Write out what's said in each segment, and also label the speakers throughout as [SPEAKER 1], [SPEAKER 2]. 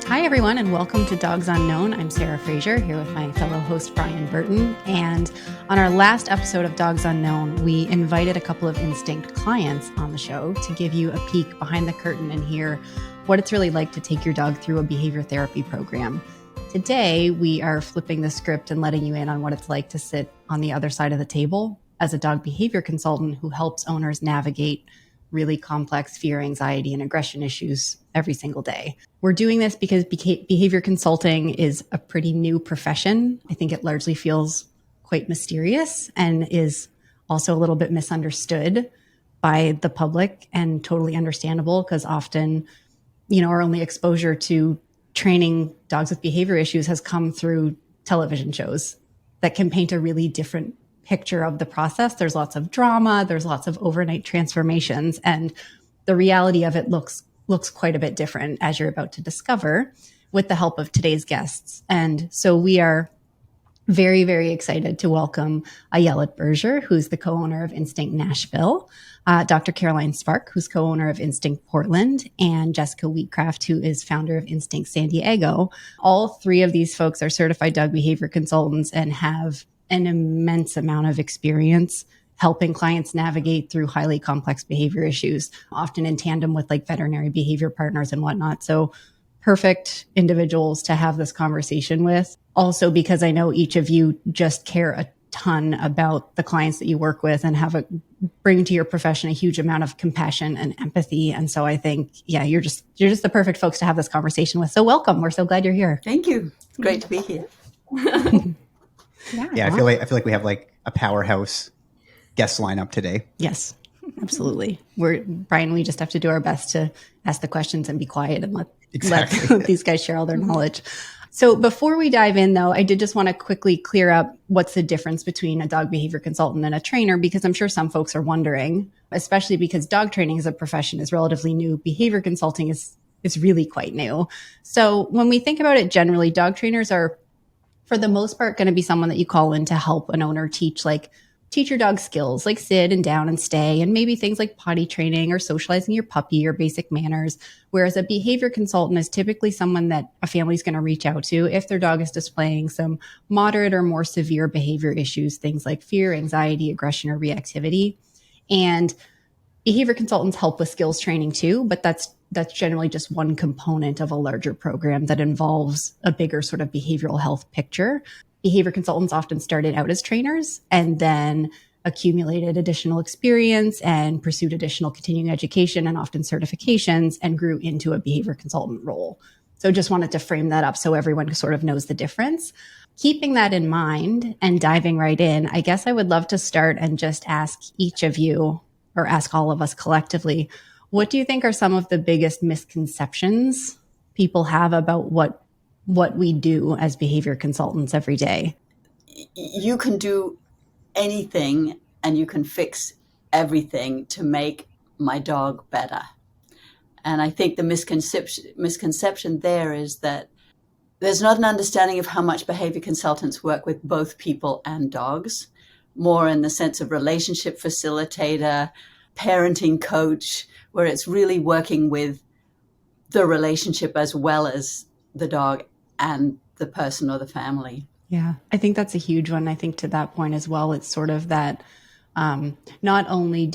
[SPEAKER 1] Hi, everyone, and welcome to Dogs Unknown. I'm Sarah Fraser here with my fellow host, Brian Burton. And on our last episode of Dogs Unknown, we invited a couple of Instinct clients on the show to give you a peek behind the curtain and hear what it's really like to take your dog through a behavior therapy program. Today, we are flipping the script and letting you in on what it's like to sit on the other side of the table as a dog behavior consultant who helps owners navigate really complex fear, anxiety, and aggression issues every single day. We're doing this because behavior consulting is a pretty new profession. I think it largely feels quite mysterious and is also a little bit misunderstood by the public, and totally understandable because often, our only exposure to training dogs with behavior issues has come through television shows that can paint a really different picture of the process. There's lots of drama, there's lots of overnight transformations, and the reality of it looks quite a bit different, as you're about to discover with the help of today's guests. And so we are very, very excited to welcome Ayelet Berger, who's the co-owner of Instinct Nashville, Dr. Caroline Spark, who's co-owner of Instinct Portland, and Jessica Wheatcraft, who is founder of Instinct San Diego. All three of these folks are certified dog behavior consultants and have an immense amount of experience helping clients navigate through highly complex behavior issues, often in tandem with like veterinary behavior partners and whatnot. So perfect individuals to have this conversation with. Also, because I know each of you just care a ton about the clients that you work with and bring to your profession a huge amount of compassion and empathy. And so I think, you're just the perfect folks to have this conversation with. So welcome. We're so glad you're here.
[SPEAKER 2] Thank you. It's great to be here.
[SPEAKER 3] I feel like we have like a powerhouse guest lineup today.
[SPEAKER 1] Yes, absolutely. Brian, we just have to do our best to ask the questions and be quiet and let these guys share all their knowledge. So before we dive in, though, I did just want to quickly clear up what's the difference between a dog behavior consultant and a trainer, because I'm sure some folks are wondering, especially because dog training as a profession is relatively new. Behavior consulting is really quite new. So when we think about it generally, dog trainers are, for the most part, going to be someone that you call in to help an owner teach your dog skills like sit and down and stay, and maybe things like potty training or socializing your puppy or basic manners. Whereas a behavior consultant is typically someone that a family is going to reach out to if their dog is displaying some moderate or more severe behavior issues, things like fear, anxiety, aggression, or reactivity. And behavior consultants help with skills training too, but that's generally just one component of a larger program that involves a bigger sort of behavioral health picture. Behavior consultants often started out as trainers and then accumulated additional experience and pursued additional continuing education and often certifications and grew into a behavior consultant role. So just wanted to frame that up so everyone sort of knows the difference. Keeping that in mind and diving right in, I guess I would love to start and just ask each of you, or ask all of us collectively, what do you think are some of the biggest misconceptions people have about what we do as behavior consultants every day?
[SPEAKER 2] You can do anything and you can fix everything to make my dog better. And I think the misconception there is that there's not an understanding of how much behavior consultants work with both people and dogs, more in the sense of relationship facilitator, parenting coach, where it's really working with the relationship as well as the dog and the person or the family.
[SPEAKER 1] Yeah, I think that's a huge one. I think to that point as well, it's sort of that not only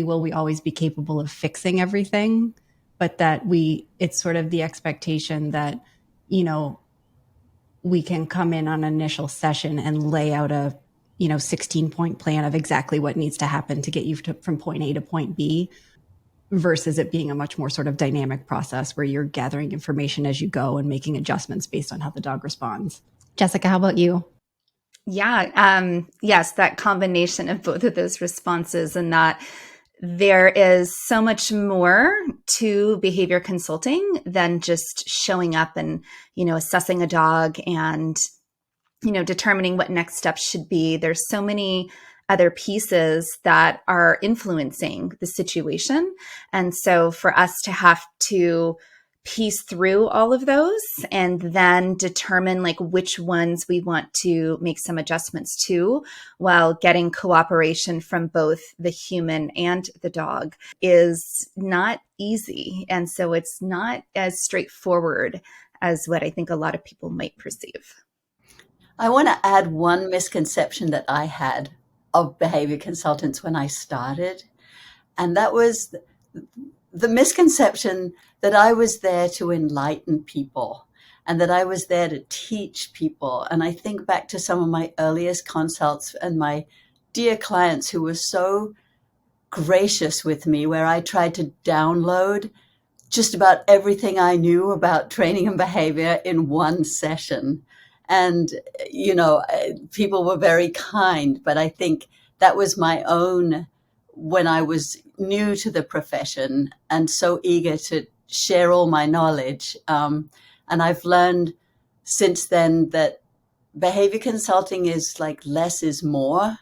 [SPEAKER 1] will we always be capable of fixing everything, but that it's sort of the expectation that, we can come in on an initial session and lay out a 16-point plan of exactly what needs to happen to get you from point A to point B, versus it being a much more sort of dynamic process where you're gathering information as you go and making adjustments based on how the dog responds. Jessica, how about you?
[SPEAKER 4] Yeah. Yes, that combination of both of those responses, and that there is so much more to behavior consulting than just showing up and, assessing a dog and, determining what next steps should be. There's so many other pieces that are influencing the situation. And so for us to have to piece through all of those and then determine like which ones we want to make some adjustments to, while getting cooperation from both the human and the dog is not easy. And so it's not as straightforward as what I think a lot of people might perceive.
[SPEAKER 2] I want to add one misconception that I had of behavior consultants when I started, and that was the misconception that I was there to enlighten people and that I was there to teach people. And I think back to some of my earliest consults and my dear clients who were so gracious with me, where I tried to download just about everything I knew about training and behavior in one session. And, people were very kind, but I think that was my own when I was new to the profession and so eager to share all my knowledge. And I've learned since then that behavior consulting is like less is more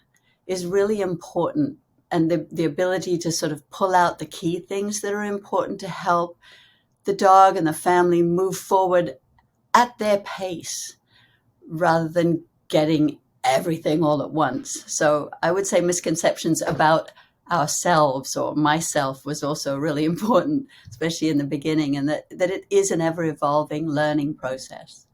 [SPEAKER 2] is really important. And the ability to sort of pull out the key things that are important to help the dog and the family move forward at their pace rather than getting everything all at once. So I would say misconceptions about ourselves or myself was also really important, especially in the beginning, and that it is an ever evolving learning process.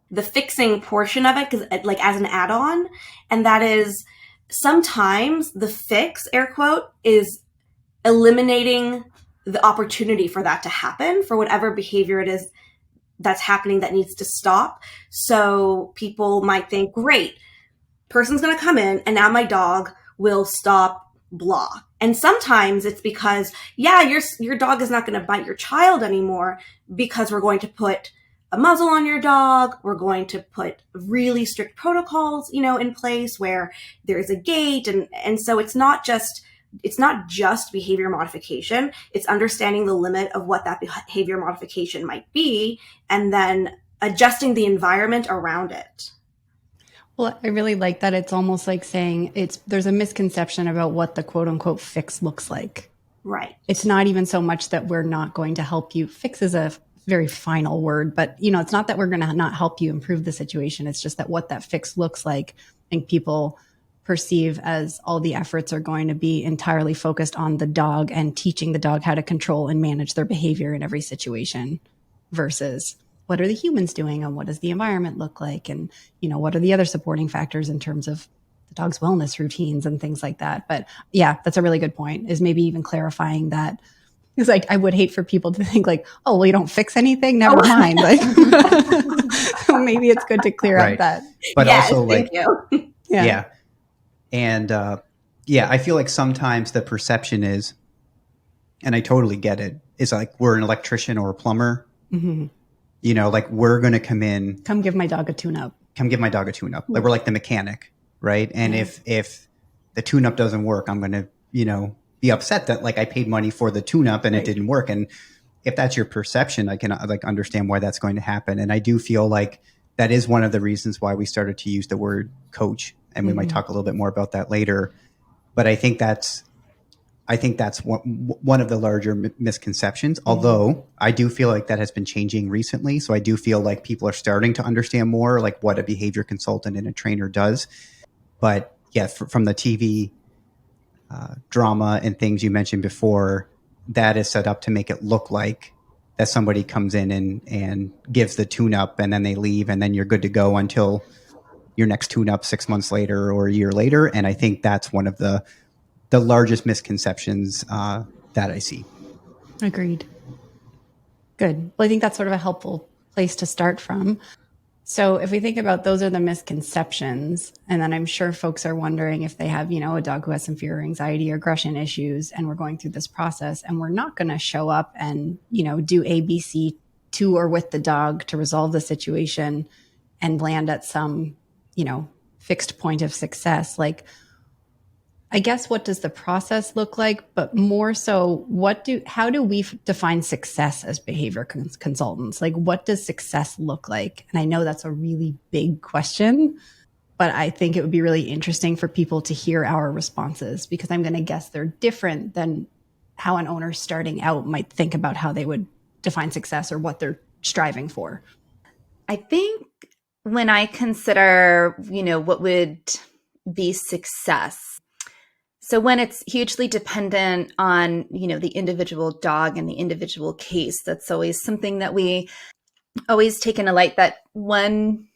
[SPEAKER 5] The fixing portion of it, because like as an add-on, and that is sometimes the fix, air quote, is eliminating the opportunity for that to happen, for whatever behavior it is that's happening that needs to stop. So people might think, great, person's going to come in and now my dog will stop blah. And sometimes it's because, your dog is not going to bite your child anymore because we're going to put a muzzle on your dog. We're going to put really strict protocols, in place where there's a gate. And so it's not just behavior modification. It's understanding the limit of what that behavior modification might be and then adjusting the environment around it.
[SPEAKER 1] Well, I really like that. It's almost like saying there's a misconception about what the quote unquote fix looks like.
[SPEAKER 5] Right.
[SPEAKER 1] It's not even so much that we're not going to help you. Fix is a very final word, but it's not that we're going to not help you improve the situation. It's just that what that fix looks like, I think people perceive as all the efforts are going to be entirely focused on the dog and teaching the dog how to control and manage their behavior in every situation versus what are the humans doing and what does the environment look like? And, what are the other supporting factors in terms of the dog's wellness routines and things like that. But yeah, that's a really good point, is maybe even clarifying that. It's like, I would hate for people to think like, oh, well, you don't fix anything. Never mind. Like, so maybe it's good to clear up that.
[SPEAKER 3] But
[SPEAKER 5] yes,
[SPEAKER 3] also
[SPEAKER 5] thank you.
[SPEAKER 3] Yeah. And I feel like sometimes the perception is, and I totally get it, is like we're an electrician or a plumber. Mm-hmm. Like we're going to come in.
[SPEAKER 1] Come give my dog a tune-up. Like we're like the mechanic, right? And if the tune-up doesn't work, I'm going to, be upset that like I paid money for the tune-up and it didn't work. And if that's your perception, I can like understand why that's going to happen. And I do feel like that is one of the reasons why we started to use the word coach. And we might talk a little bit more about that later. But I think that's one of the larger misconceptions, although I do feel like that has been changing recently. So I do feel like people are starting to understand more like what a behavior consultant and a trainer does. But yeah, from the TV drama and things you mentioned before, that is set up to make it look like that somebody comes in and gives the tune-up and then they leave and then you're good to go until your next tune-up 6 months later or a year later. And I think that's one of the largest misconceptions that I see. Agreed. Good. Well, I think that's sort of a helpful place to start from. So if we think about those are the misconceptions, and then I'm sure folks are wondering if they have, a dog who has some fear or anxiety or aggression issues, and we're going through this process and we're not going to show up and, do ABC to or with the dog to resolve the situation and land at some, fixed point of success. Like, I guess, what does the process look like? But more so, how do we define success as behavior consultants? Like, what does success look like? And I know that's a really big question, but I think it would be really interesting for people to hear our responses, because I'm going to guess they're different than how an owner starting out might think about how they would define success or what they're striving for?
[SPEAKER 4] I think when I consider, what would be success, so when it's hugely dependent on, the individual dog and the individual case, that's always something that we always take into light, that one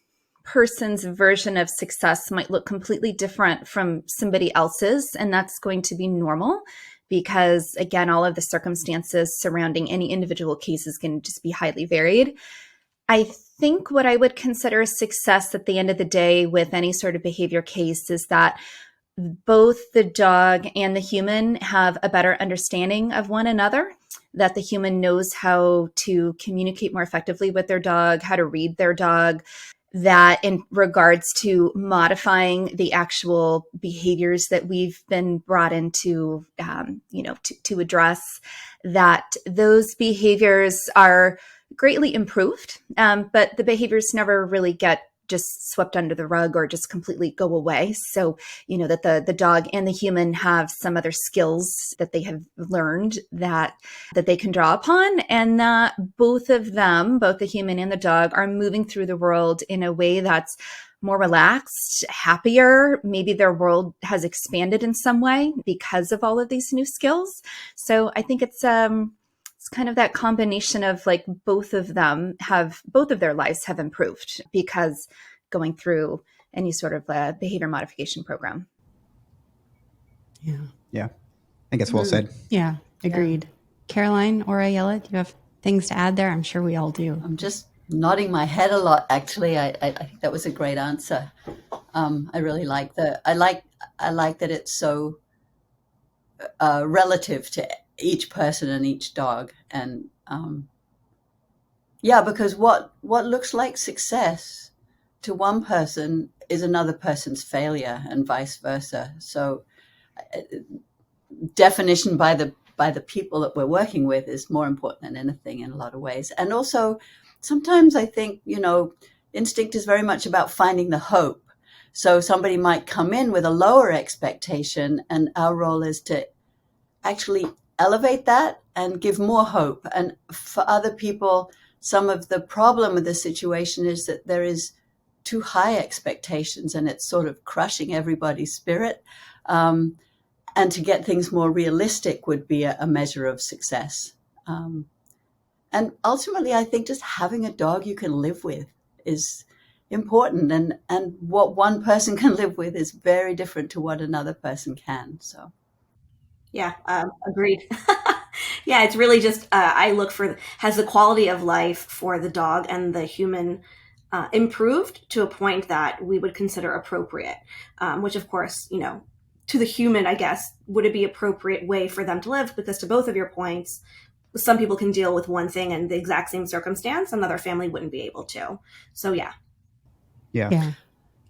[SPEAKER 4] person's version of success might look completely different from somebody else's. And that's going to be normal because, again, all of the circumstances surrounding any individual case is going to just be highly varied. I think what I would consider a success at the end of the day with any sort of behavior case is that both the dog and the human have a better understanding of one another, that the human knows how to communicate more effectively with their dog, how to read their dog, that in regards to modifying the actual behaviors that we've been brought into, to address, that those behaviors are greatly improved, but the behaviors never really get just swept under the rug or just completely go away. So, that the dog and the human have some other skills that they have learned that they can draw upon, and that both of them, both the human and the dog, are moving through the world in a way that's more relaxed, happier. Maybe their world has expanded in some way because of all of these new skills. So I think it's kind of that combination of like both of their lives have improved because going through any sort of behavior modification program.
[SPEAKER 3] Yeah. I guess well said.
[SPEAKER 1] Yeah, agreed. Yeah. Caroline or Ayala, do you have things to add there? I'm sure we all do.
[SPEAKER 2] I'm just nodding my head a lot, actually. I think that was a great answer. I really like I like that it's so relative to each person and each dog. And because what looks like success to one person is another person's failure and vice versa. So definition by the people that we're working with is more important than anything in a lot of ways. And also sometimes I think, instinct is very much about finding the hope. So somebody might come in with a lower expectation, and our role is to actually elevate that and give more hope. And for other people, some of the problem with the situation is that there is too high expectations and it's sort of crushing everybody's spirit. And to get things more realistic would be a measure of success. And ultimately, I think just having a dog you can live with is important. And what one person can live with is very different to what another person can. So.
[SPEAKER 5] Yeah, agreed. Yeah, it's really just, I look for, has the quality of life for the dog and the human improved to a point that we would consider appropriate, which of course, to the human, I guess, would it be appropriate way for them to live? Because to both of your points, some people can deal with one thing in the exact same circumstance, another family wouldn't be able to. So yeah.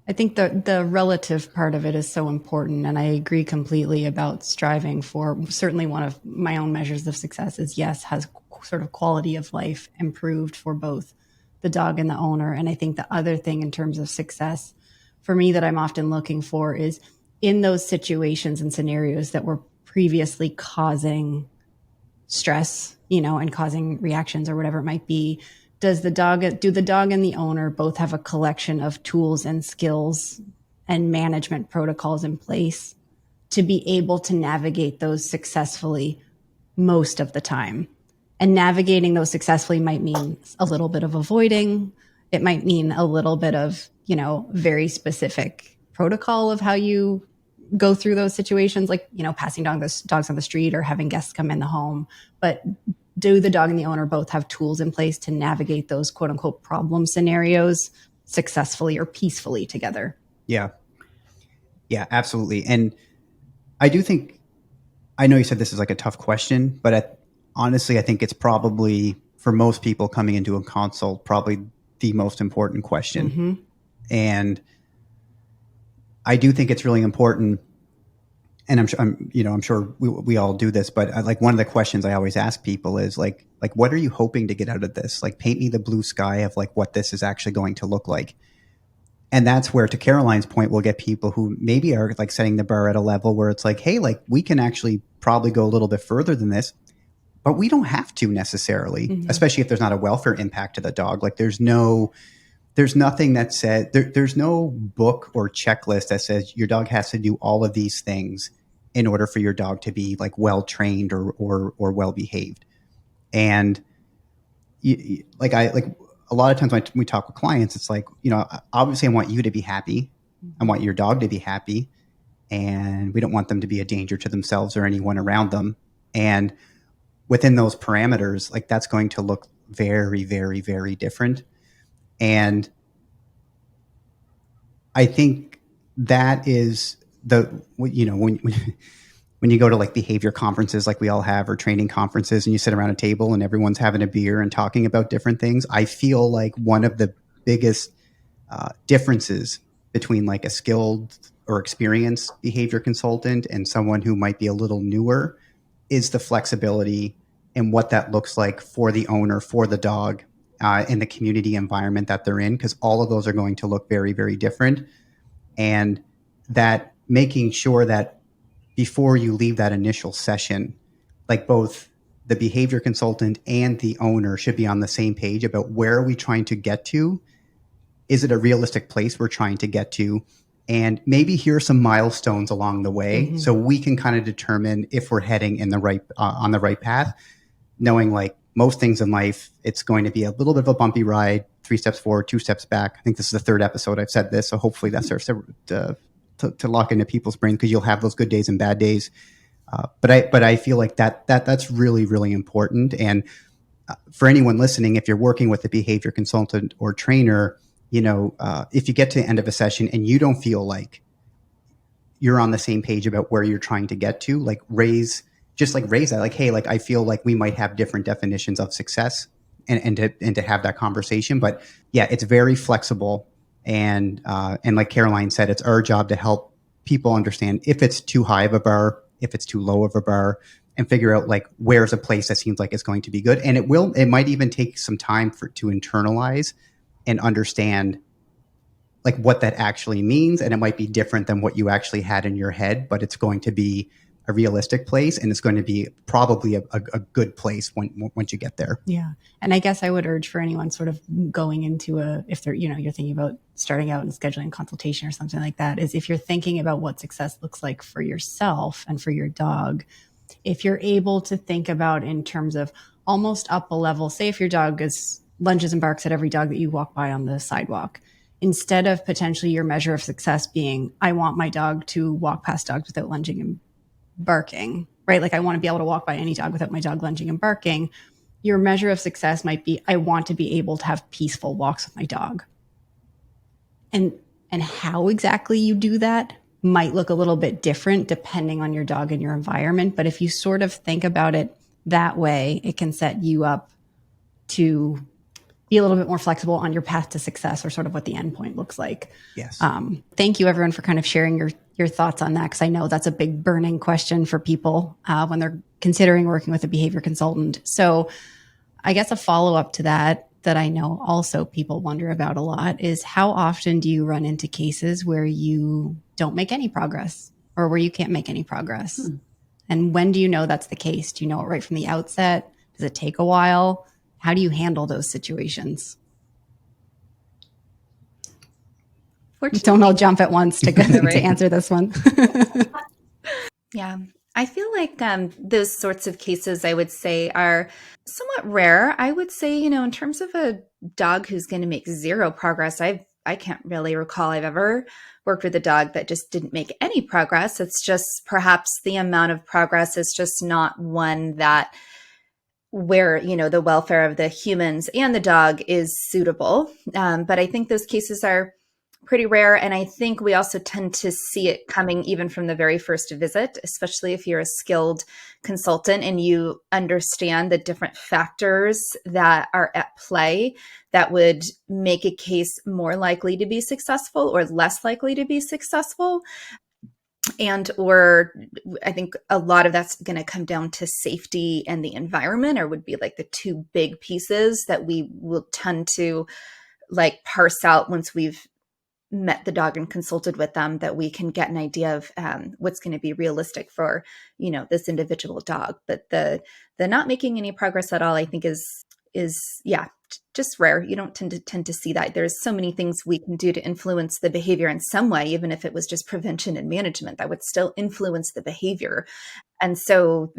[SPEAKER 1] I think the relative part of it is so important. And I agree completely about striving for, certainly one of my own measures of success is, yes, has sort of quality of life improved for both the dog and the owner. And I think the other thing in terms of success for me that I'm often looking for is in those situations and scenarios that were previously causing stress, and causing reactions or whatever it might be. Do the dog and the owner both have a collection of tools and skills and management protocols in place to be able to navigate those successfully most of the time? And navigating those successfully might mean a little bit of avoiding. It might mean a little bit of, very specific protocol of how you go through those situations, like, passing dogs on the street or having guests come in the home. But do the dog and the owner both have tools in place to navigate those quote unquote problem scenarios successfully or peacefully together?
[SPEAKER 3] Yeah, absolutely. And I do think, I know you said this is like a tough question, but honestly, I think it's probably for most people coming into a consult, probably the most important question. Mm-hmm. And I do think it's really important. And I'm sure we all do this, but like one of the questions I always ask people is like, what are you hoping to get out of this? Like, paint me the blue sky of like what this is actually going to look like. And that's where, to Caroline's point, we'll get people who maybe are like setting the bar at a level where it's like, hey, like we can actually probably go a little bit further than this. but we don't have to necessarily, especially if there's not a welfare impact to the dog. Like there's nothing that said there's no book or checklist that says your dog has to do all of these things in order for your dog to be like well trained or well behaved. And like a lot of times when we talk with clients, it's like, obviously I want you to be happy. I want your dog to be happy, and we don't want them to be a danger to themselves or anyone around them. And within those parameters, like that's going to look very, very, very different. And I think that is when you go to like behavior conferences like we all have, or training conferences, and you sit around a table and everyone's having a beer and talking about different things, I feel like one of the biggest differences between like a skilled or experienced behavior consultant and someone who might be a little newer is the flexibility and what that looks like for the owner, for the dog, in the community environment that they're in, because all of those are going to look very, very different. And that making sure that before you leave that initial session, like both the behavior consultant and the owner should be on the same page about where are we trying to get to? Is it a realistic place we're trying to get to? And maybe here are some milestones along the way, so we can kind of determine if we're heading in the right on the right path, knowing like most things in life, it's going to be a little bit of a bumpy ride, 3 steps forward, 2 steps back. I think this is the 3rd episode I've said this, so hopefully that serves to lock into people's brain, because you'll have those good days and bad days. But I feel like that's really, really important. And for anyone listening, if you're working with a behavior consultant or trainer, if you get to the end of a session and you don't feel like you're on the same page about where you're trying to get to, like raise that, like, hey, like I feel like we might have different definitions of success, and to have that conversation. But yeah, it's very flexible. And like Caroline said, it's our job to help people understand if it's too high of a bar, if it's too low of a bar, and figure out like where's a place that seems like it's going to be good. And it might even take some time to internalize and understand like what that actually means. And it might be different than what you actually had in your head, but it's going to be a realistic place, and it's going to be probably a good place once you get there.
[SPEAKER 1] Yeah. And I guess I would urge for anyone sort of going into if they're, you're thinking about starting out and scheduling a consultation or something like that, is if you're thinking about what success looks like for yourself and for your dog, if you're able to think about in terms of almost up a level, say if your dog lunges and barks at every dog that you walk by on the sidewalk, instead of potentially your measure of success being, I want my dog to walk past dogs without lunging and barking, right? Like I want to be able to walk by any dog without my dog lunging and barking. Your measure of success might be, I want to be able to have peaceful walks with my dog. And how exactly you do that might look a little bit different depending on your dog and your environment. But if you sort of think about it that way, it can set you up to be a little bit more flexible on your path to success, or sort of what the end point looks like.
[SPEAKER 3] Yes.
[SPEAKER 1] Thank you everyone for kind of sharing your thoughts on that, because I know that's a big burning question for people when they're considering working with a behavior consultant. So I guess a follow-up to that I know also people wonder about a lot is, how often do you run into cases where you don't make any progress, or where you can't make any progress? And when do you know that's the case? Do you know it right from the outset? Does it take a while? How do you handle those situations? Don't all jump at once to answer this one.
[SPEAKER 4] Yeah. I feel like those sorts of cases, I would say, are somewhat rare. I would say, in terms of a dog who's going to make zero progress, I can't really recall I've ever worked with a dog that just didn't make any progress. It's just perhaps the amount of progress is just not one that where, the welfare of the humans and the dog is suitable. But I think those cases are pretty rare. And I think we also tend to see it coming even from the very first visit, especially if you're a skilled consultant and you understand the different factors that are at play that would make a case more likely to be successful or less likely to be successful. Or I think a lot of that's going to come down to safety and the environment, or would be like the two big pieces that we will tend to like parse out once we've met the dog and consulted with them, that we can get an idea of what's going to be realistic for, this individual dog. But the not making any progress at all, I think is just rare. You don't tend to see that. There's so many things we can do to influence the behavior in some way, even if it was just prevention and management, that would still influence the behavior. And so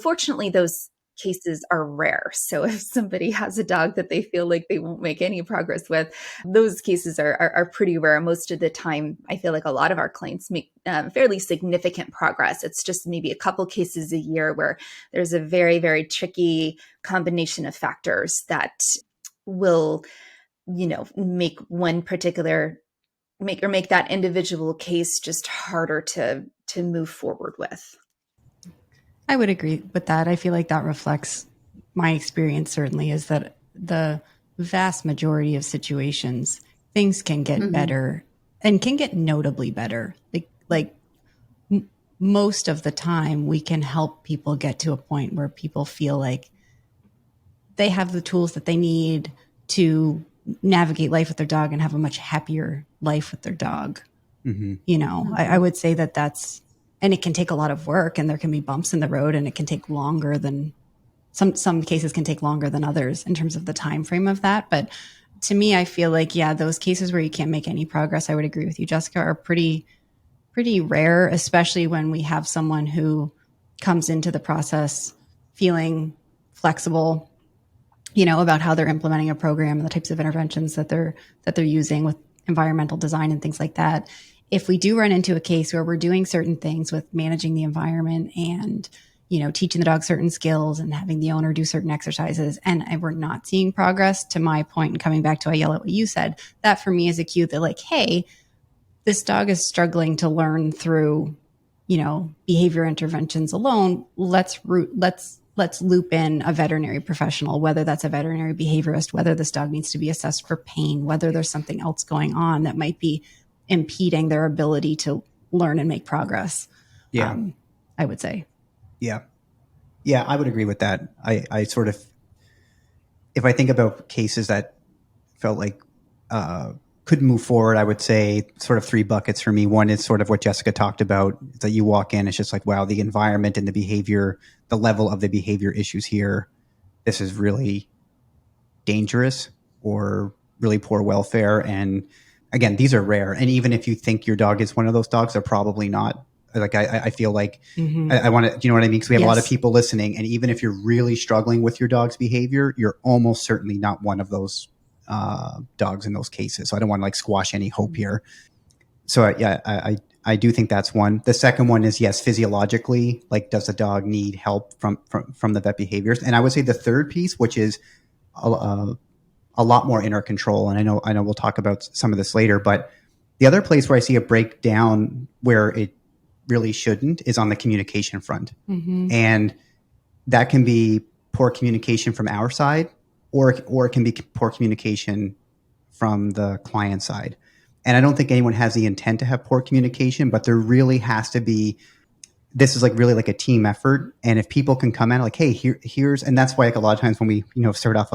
[SPEAKER 4] fortunately, those cases are rare. So if somebody has a dog that they feel like they won't make any progress with, those cases are pretty rare. Most of the time, I feel like a lot of our clients make fairly significant progress. It's just maybe a couple cases a year where there's a very, very tricky combination of factors that will, make one particular make that individual case just harder to move forward with.
[SPEAKER 1] I would agree with that. I feel like that reflects my experience, certainly, is that the vast majority of situations, things can get better and can get notably better. Most of the time, we can help people get to a point where people feel like they have the tools that they need to navigate life with their dog and have a much happier life with their dog. I would say that's, and it can take a lot of work, and there can be bumps in the road, and it can take longer than some cases can take longer than others in terms of the time frame of that. But to me, I feel like, those cases where you can't make any progress, I would agree with you, Jessica, are pretty rare, especially when we have someone who comes into the process feeling flexible, about how they're implementing a program and the types of interventions that they're using with environmental design and things like that. If we do run into a case where we're doing certain things with managing the environment and, teaching the dog certain skills and having the owner do certain exercises, and we're not seeing progress, to my point, and coming back to I yell at what you said, that for me is a cue that, like, hey, this dog is struggling to learn through, behavior interventions alone. Let's loop in a veterinary professional, whether that's a veterinary behaviorist, whether this dog needs to be assessed for pain, whether there's something else going on that might be impeding their ability to learn and make progress.
[SPEAKER 3] Yeah.
[SPEAKER 1] I would say.
[SPEAKER 3] Yeah. Yeah, I would agree with that. I sort of, if I think about cases that felt like could move forward, I would say sort of three buckets for me. One is sort of what Jessica talked about, that you walk in, it's just like, wow, the environment and the behavior, the level of the behavior issues here, this is really dangerous or really poor welfare. And again, these are rare. And even if you think your dog is one of those dogs, they're probably not. Like, I feel like I want to, you know what I mean? Because we have a lot of people listening. And even if you're really struggling with your dog's behavior, you're almost certainly not one of those dogs in those cases. So I don't want to like squash any hope here. So I do think that's one. The second one is, yes, physiologically, like, does the dog need help from the vet behaviors? And I would say the third piece, which is a lot more in our control. And I know we'll talk about some of this later, but the other place where I see a breakdown where it really shouldn't is on the communication front. And that can be poor communication from our side, or it can be poor communication from the client side. And I don't think anyone has the intent to have poor communication, but there really has to be, this is like really like a team effort. And if people can come in like, hey, here's, and that's why like a lot of times when we, start off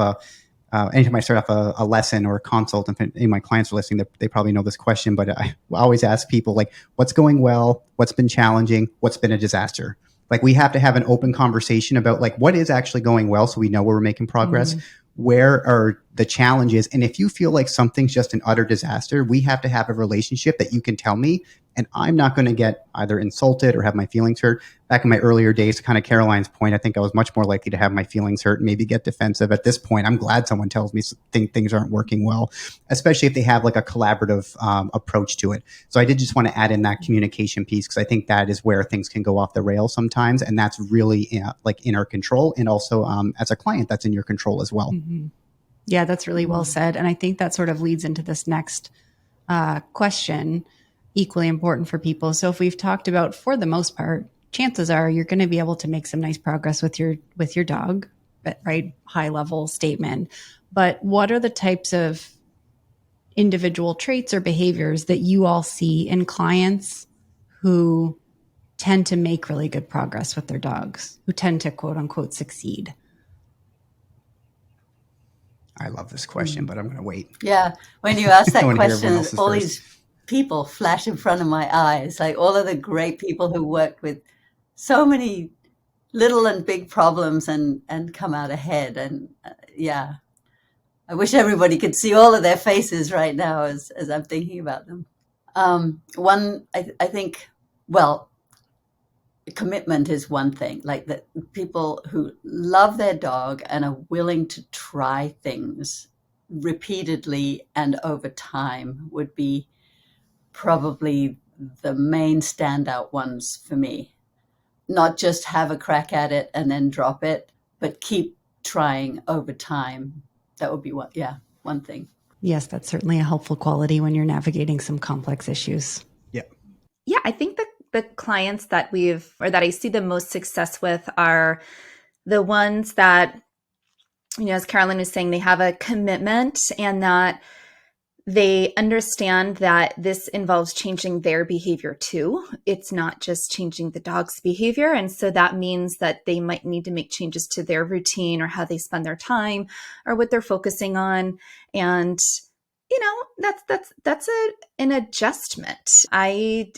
[SPEAKER 3] anytime I start off a lesson or a consult, and if any of my clients are listening, they probably know this question, but I always ask people like, what's going well? What's been challenging? What's been a disaster? Like, we have to have an open conversation about like what is actually going well, so we know where we're making progress. Where are the challenges? And if you feel like something's just an utter disaster, we have to have a relationship that you can tell me, and I'm not going to get either insulted or have my feelings hurt. Back in my earlier days, to kind of Caroline's point, I think I was much more likely to have my feelings hurt and maybe get defensive. At this point, I'm glad someone tells me things aren't working well, especially if they have like a collaborative approach to it. So I did just want to add in that communication piece, because I think that is where things can go off the rails sometimes. And that's really like in our control. And also as a client, that's in your control as well.
[SPEAKER 1] Yeah, that's really well said. And I think that sort of leads into this next question, equally important for people. So if we've talked about, for the most part, chances are you're going to be able to make some nice progress with your dog, right? High level statement. But what are the types of individual traits or behaviors that you all see in clients who tend to make really good progress with their dogs, who tend to quote unquote succeed?
[SPEAKER 3] I love this question, but I'm going to wait.
[SPEAKER 2] Yeah. When you ask
[SPEAKER 3] I
[SPEAKER 2] that
[SPEAKER 3] wanna hear
[SPEAKER 2] question,
[SPEAKER 3] everyone else's
[SPEAKER 2] all
[SPEAKER 3] first.
[SPEAKER 2] these people flash in front of my eyes, like all of the great people who worked with so many little and big problems and come out ahead. And yeah, I wish everybody could see all of their faces right now as I'm thinking about them. I think, well, commitment is one thing, like that people who love their dog and are willing to try things repeatedly and over time would be probably the main standout ones for me. Not just have a crack at it and then drop it, but keep trying over time. That would be one thing.
[SPEAKER 1] Yes, that's certainly a helpful quality when you're navigating some complex issues.
[SPEAKER 4] Yeah, I think the clients that that I see the most success with are the ones that, as Carolyn was saying, they have a commitment and that they understand that this involves changing their behavior too. It's not just changing the dog's behavior. And so that means that they might need to make changes to their routine or how they spend their time or what they're focusing on. And that's an adjustment. I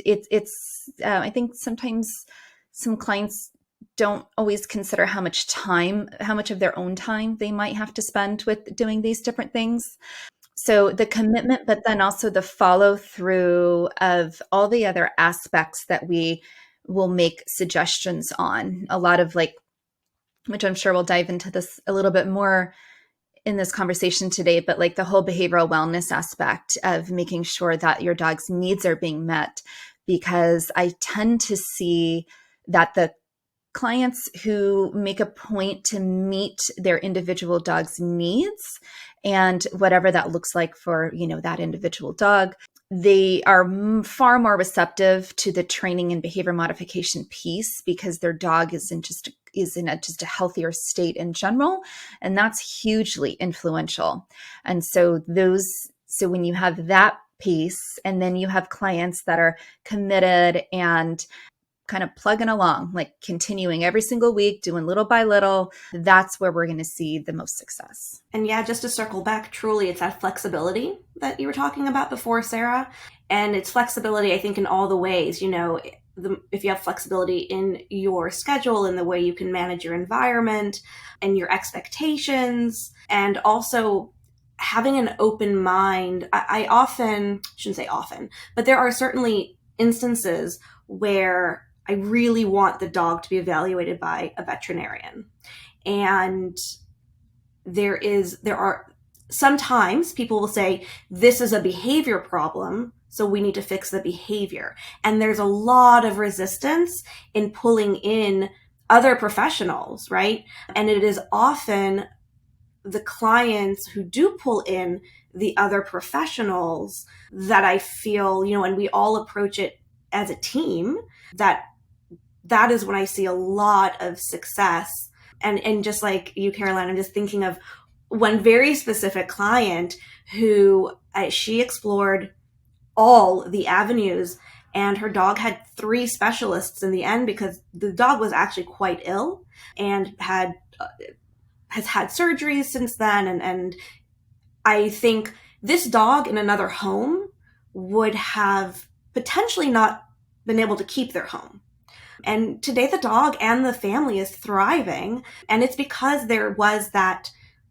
[SPEAKER 4] think sometimes some clients don't always consider how much of their own time they might have to spend with doing these different things. So the commitment, but then also the follow through of all the other aspects that we will make suggestions on. A lot of which I'm sure we'll dive into this a little bit more in this conversation today, but like the whole behavioral wellness aspect of making sure that your dog's needs are being met, because I tend to see that the clients who make a point to meet their individual dog's needs and whatever that looks like for, that individual dog, they are far more receptive to the training and behavior modification piece because their dog is in just a healthier state in general. And that's hugely influential. And so when you have that piece, and then you have clients that are committed and kind of plugging along, like continuing every single week, doing little by little, that's where we're going to see the most success.
[SPEAKER 5] And yeah, just to circle back, truly, it's that flexibility that you were talking about before, Sarah. And it's flexibility, I think, in all the ways, if you have flexibility in your schedule, in the way you can manage your environment and your expectations, and also having an open mind. I often, shouldn't say often, but there are certainly instances where I really want the dog to be evaluated by a veterinarian. And there are sometimes people will say, this is a behavior problem, so we need to fix the behavior. And there's a lot of resistance in pulling in other professionals, right? And it is often the clients who do pull in the other professionals that I feel, and we all approach it as a team, that is when I see a lot of success. And just like you, Caroline, I'm just thinking of one very specific client who she explored all the avenues, and her dog had 3 specialists in the end because the dog was actually quite ill and has had surgeries since then. And I think this dog in another home would have potentially not been able to keep their home. And today the dog and the family is thriving. And it's because there was that,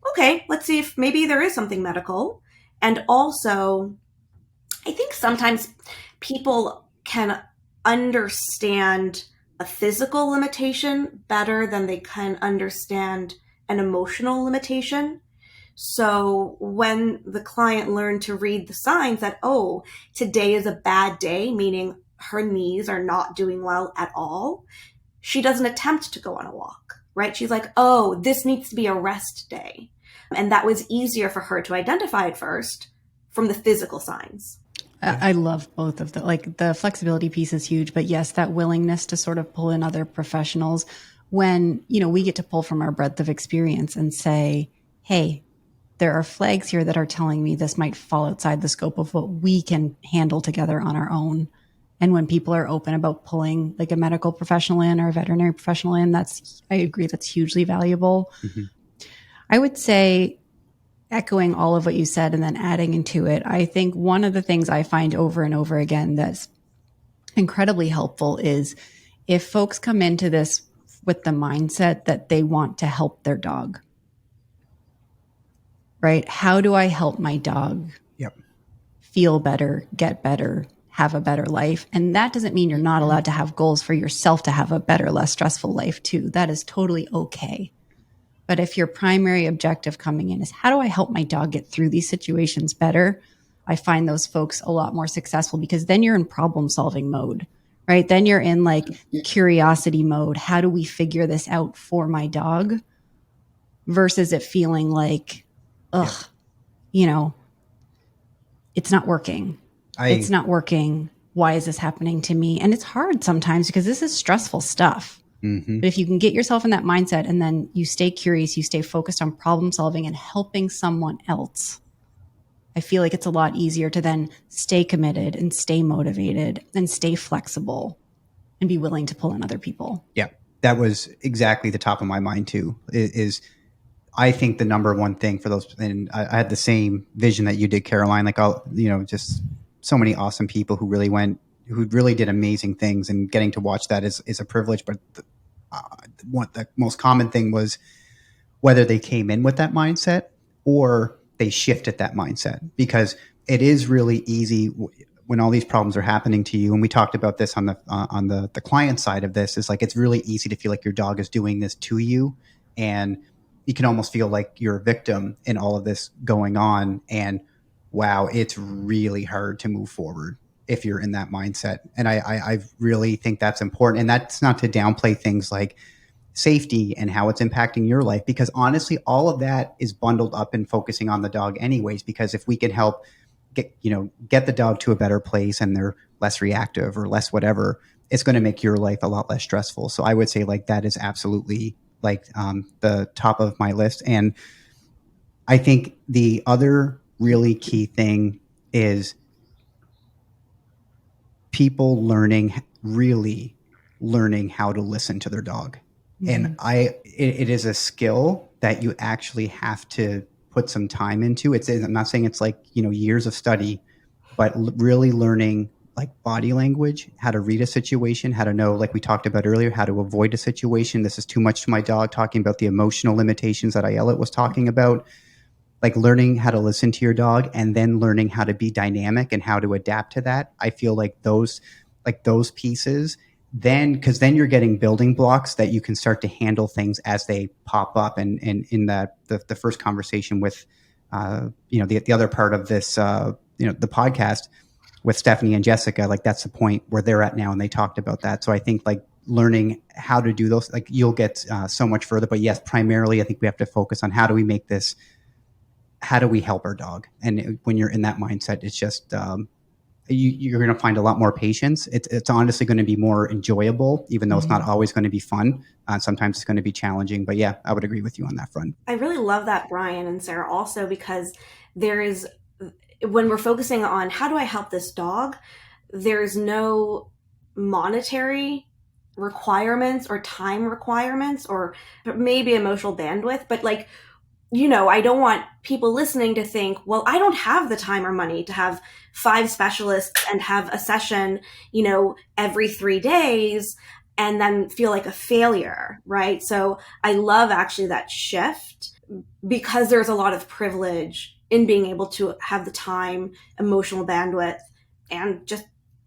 [SPEAKER 5] okay, let's see if maybe there is something medical. And also, I think sometimes people can understand a physical limitation better than they can understand an emotional limitation. So when the client learned to read the signs that, oh, today is a bad day, meaning her knees are not doing well at all, she doesn't attempt to go on a walk, right? She's like, oh, this needs to be a rest day. And that was easier for her to identify at first from the physical signs.
[SPEAKER 1] I love both of them. Like the flexibility piece is huge, but yes, that willingness to sort of pull in other professionals when, we get to pull from our breadth of experience and say, hey, there are flags here that are telling me this might fall outside the scope of what we can handle together on our own. And when people are open about pulling like a medical professional in or a veterinary professional in, I agree, that's hugely valuable. Mm-hmm. I would say echoing all of what you said and then adding into it, I think one of the things I find over and over again that's incredibly helpful is if folks come into this with the mindset that they want to help their dog, right? How do I help my dog
[SPEAKER 3] Yep.
[SPEAKER 1] feel better, get better, have a better life? And that doesn't mean you're not allowed to have goals for yourself to have a better, less stressful life too. That is totally okay. But if your primary objective coming in is how do I help my dog get through these situations better, I find those folks a lot more successful because then you're in problem solving mode, right? Then you're in like curiosity mode. How do we figure this out for my dog? Versus it feeling like, ugh, you know, it's not working. It's not working. Why is this happening to me? And it's hard sometimes because this is stressful stuff. But if you can get yourself in that mindset and then you stay curious, you stay focused on problem solving and helping someone else, I feel like it's a lot easier to then stay committed and stay motivated and stay flexible and be willing to pull in other people.
[SPEAKER 3] Yeah, that was exactly the top of my mind too, is I think the number one thing for those, and I had the same vision that you did, Caroline, like just so many awesome people who really did amazing things, and getting to watch that is a privilege. But the most common thing was whether they came in with that mindset or they shifted that mindset, because it is really easy when all these problems are happening to you. And we talked about this on the client side of this, is like, it's really easy to feel like your dog is doing this to you. And you can almost feel like you're a victim in all of this going on. And wow, it's really hard to move forward if you're in that mindset. And I really think that's important. And that's not to downplay things like safety and how it's impacting your life, because honestly, all of that is bundled up in focusing on the dog anyways, because if we can help get the dog to a better place and they're less reactive or less whatever, it's going to make your life a lot less stressful. So I would say like that is absolutely like the top of my list. And I think the other really key thing is people really learning how to listen to their dog. And it is a skill that you actually have to put some time into. I'm not saying it's like, years of study, but really learning like body language, how to read a situation, how to know, like we talked about earlier, how to avoid a situation. This is too much to my dog, talking about the emotional limitations that Ayelet was talking about, like learning how to listen to your dog and then learning how to be dynamic and how to adapt to that. I feel like those pieces, because then you're getting building blocks that you can start to handle things as they pop up. And in the first conversation with, the other part of this, the podcast with Stephanie and Jessica, like that's the point where they're at now. And they talked about that. So I think like learning how to do those, like you'll get so much further. But yes, primarily, I think we have to focus on how do we help our dog? And when you're in that mindset, it's just, you're going to find a lot more patience. It's honestly going to be more enjoyable, even though it's not always going to be fun. Sometimes it's going to be challenging, but yeah, I would agree with you on that front.
[SPEAKER 5] I really love that, Brian and Sarah, also because when we're focusing on how do I help this dog, there's no monetary requirements or time requirements or maybe emotional bandwidth, but like, I don't want people listening to think, well, I don't have the time or money to have 5 specialists and have a session, every 3 days and then feel like a failure, right? So I love actually that shift because there's a lot of privilege in being able to have the time, emotional bandwidth, and just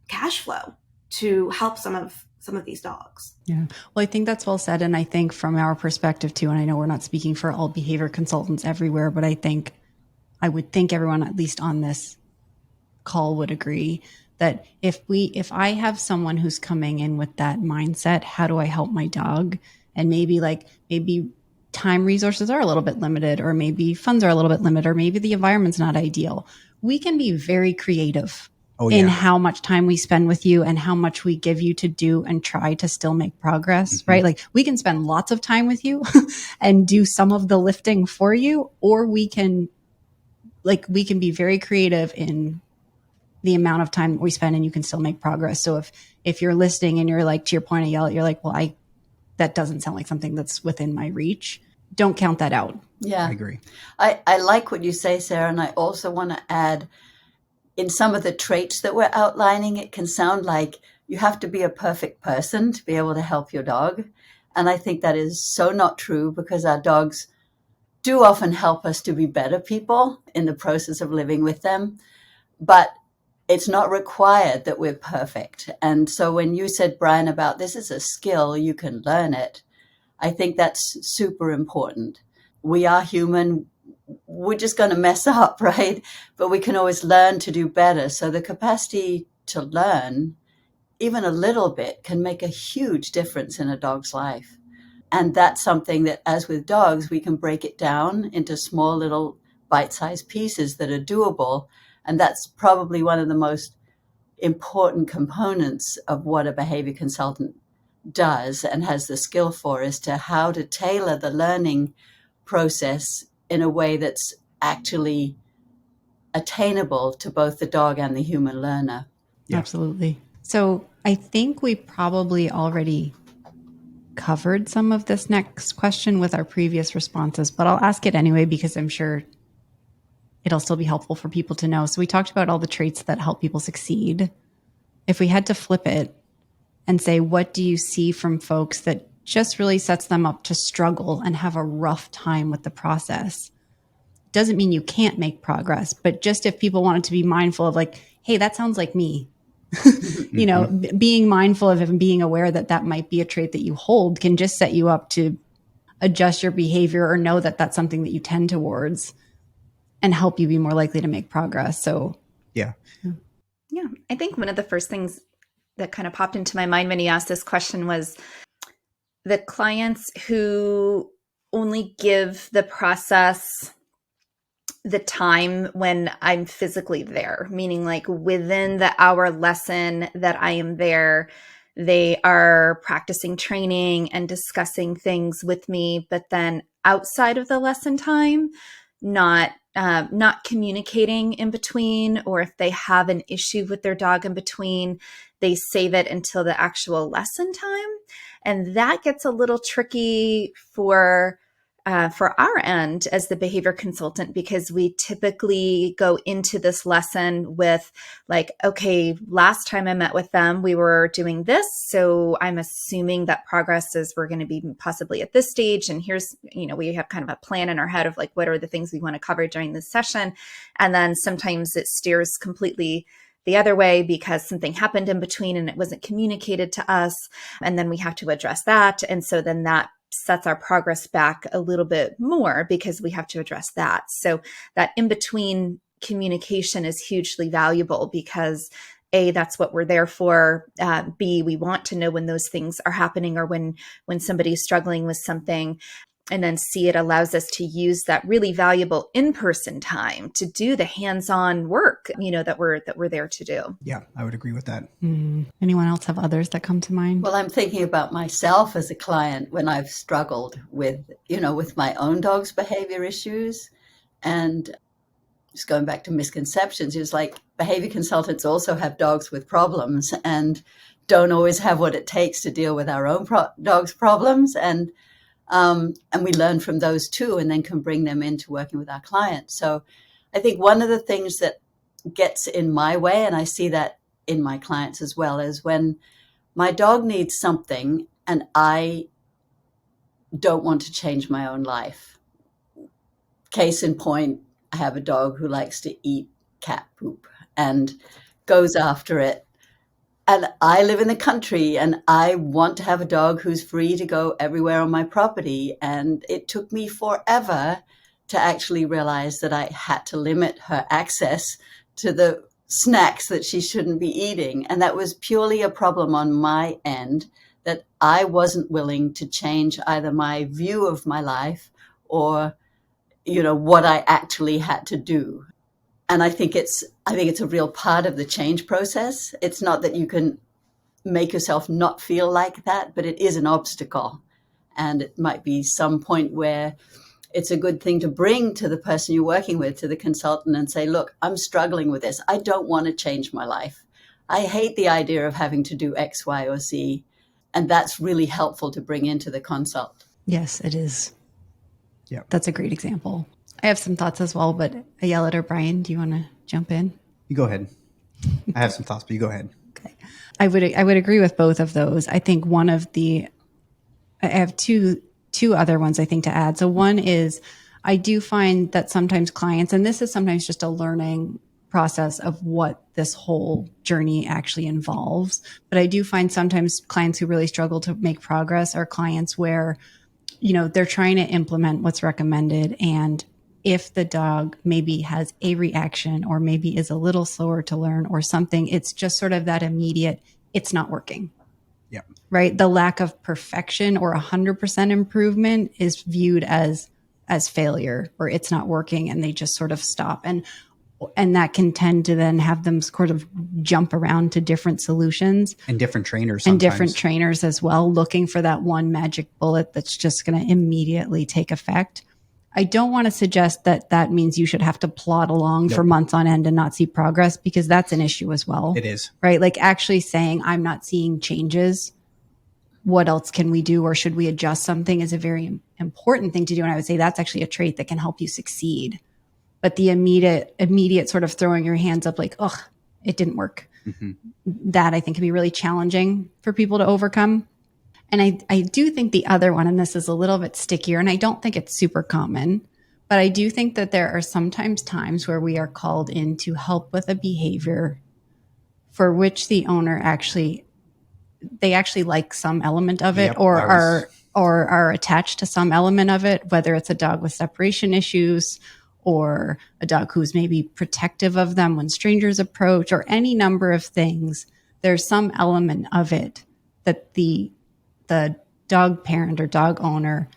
[SPEAKER 5] cash flow to help some of these dogs.
[SPEAKER 1] Yeah. Well, I think that's well said. And I think from our perspective too, and I know we're not speaking for all behavior consultants everywhere, but I would think everyone, at least on this call, would agree that if I have someone who's coming in with that mindset, how do I help my dog? And maybe time resources are a little bit limited, or maybe funds are a little bit limited, or maybe the environment's not ideal. We can be very creative in how much time we spend with you and how much we give you to do and try to still make progress, right? Like we can spend lots of time with you and do some of the lifting for you, or we can be very creative in the amount of time we spend and you can still make progress. So if you're listening and you're like, to your point, you're like, well, that doesn't sound like something that's within my reach. Don't count that out.
[SPEAKER 2] Yeah.
[SPEAKER 3] I agree.
[SPEAKER 2] I like what you say, Sarah, and I also want to add, in some of the traits that we're outlining, it can sound like you have to be a perfect person to be able to help your dog. And I think that is so not true, because our dogs do often help us to be better people in the process of living with them. But it's not required that we're perfect. And so when you said, Brian, about this is a skill, you can learn it, I think that's super important. We are human. We're just going to mess up, right? But we can always learn to do better. So the capacity to learn, even a little bit, can make a huge difference in a dog's life. And that's something that, as with dogs, we can break it down into small little bite-sized pieces that are doable. And that's probably one of the most important components of what a behavior consultant does and has the skill for, is to how to tailor the learning process in a way that's actually attainable to both the dog and the human learner.
[SPEAKER 3] Yeah.
[SPEAKER 1] Absolutely. So I think we probably already covered some of this next question with our previous responses, but I'll ask it anyway because I'm sure it'll still be helpful for people to know. So we talked about all the traits that help people succeed. If we had to flip it and say, what do you see from folks that just really sets them up to struggle and have a rough time with the process? Doesn't mean you can't make progress, but just if people wanted to be mindful of like, hey, that sounds like me. You know, being mindful of it and being aware that that might be a trait that you hold can just set you up to adjust your behavior or know that that's something that you tend towards and help you be more likely to make progress. So,
[SPEAKER 3] Yeah.
[SPEAKER 4] Yeah, I think one of the first things that kind of popped into my mind when you asked this question was the clients who only give the process the time when I'm physically there, meaning like within the hour lesson that I am there, they are practicing training and discussing things with me, but then outside of the lesson time, not communicating in between, or if they have an issue with their dog in between, they save it until the actual lesson time. And that gets a little tricky for our end as the behavior consultant, because we typically go into this lesson with like, okay, last time I met with them, we were doing this. So I'm assuming that progress is we're going to be possibly at this stage. And here's, we have kind of a plan in our head of like, what are the things we want to cover during this session? And then sometimes it steers completely the other way because something happened in between and it wasn't communicated to us. And then we have to address that. And so then that sets our progress back a little bit more because we have to address that. So that in between communication is hugely valuable because A, that's what we're there for. B, we want to know when those things are happening or when somebody's struggling with something. And then C, it allows us to use that really valuable in-person time to do the hands-on work, that we're there to do.
[SPEAKER 3] Yeah, I would agree with that.
[SPEAKER 1] Anyone else have others that come to mind?
[SPEAKER 2] Well, I'm thinking about myself as a client when I've struggled with my own dog's behavior issues. And just going back to misconceptions, it's like behavior consultants also have dogs with problems and don't always have what it takes to deal with our own dog's problems. And we learn from those too, and then can bring them into working with our clients. So I think one of the things that gets in my way, and I see that in my clients as well, is when my dog needs something and I don't want to change my own life. Case in point, I have a dog who likes to eat cat poop and goes after it. And I live in the country and I want to have a dog who's free to go everywhere on my property. And it took me forever to actually realize that I had to limit her access to the snacks that she shouldn't be eating. And that was purely a problem on my end, that I wasn't willing to change either my view of my life or, what I actually had to do. And I think it's a real part of the change process. It's not that you can make yourself not feel like that, but it is an obstacle. And it might be some point where it's a good thing to bring to the person you're working with, to the consultant, and say, look, I'm struggling with this. I don't want to change my life. I hate the idea of having to do X, Y, or Z. And that's really helpful to bring into the consult.
[SPEAKER 1] Yes, it is.
[SPEAKER 3] Yeah.
[SPEAKER 1] That's a great example. I have some thoughts as well, but Ayelet or Brian, do you want to jump in?
[SPEAKER 3] You go ahead. I have some thoughts, but you go ahead.
[SPEAKER 1] Okay. I would agree with both of those. I think I have two other ones I think to add. So one is I do find that sometimes clients, and this is sometimes just a learning process of what this whole journey actually involves, but I do find sometimes clients who really struggle to make progress are clients where, they're trying to implement what's recommended, and if the dog maybe has a reaction or maybe is a little slower to learn or something, it's just sort of that immediate, it's not working.
[SPEAKER 3] Yeah.
[SPEAKER 1] Right. The lack of perfection or 100% improvement is viewed as failure, or it's not working, and they just sort of stop. And that can tend to then have them sort of jump around to different solutions
[SPEAKER 3] And different trainers
[SPEAKER 1] and
[SPEAKER 3] sometimes.
[SPEAKER 1] different trainers as well, looking for that one magic bullet that's just going to immediately take effect. I don't want to suggest that that means you should have to plod along for months on end and not see progress, because that's an issue as well.
[SPEAKER 3] It is.
[SPEAKER 1] Right? Like actually saying, I'm not seeing changes. What else can we do, or should we adjust something, is a very important thing to do. And I would say that's actually a trait that can help you succeed. But the immediate sort of throwing your hands up like, oh, it didn't work. Mm-hmm. That I think can be really challenging for people to overcome. And I do think the other one, and this is a little bit stickier, and I don't think it's super common, but I do think that there are sometimes times where we are called in to help with a behavior for which the owner actually like some element of it, or are attached to some element of it, whether it's a dog with separation issues or a dog who's maybe protective of them when strangers approach, or any number of things. There's some element of it that the dog parent or dog owner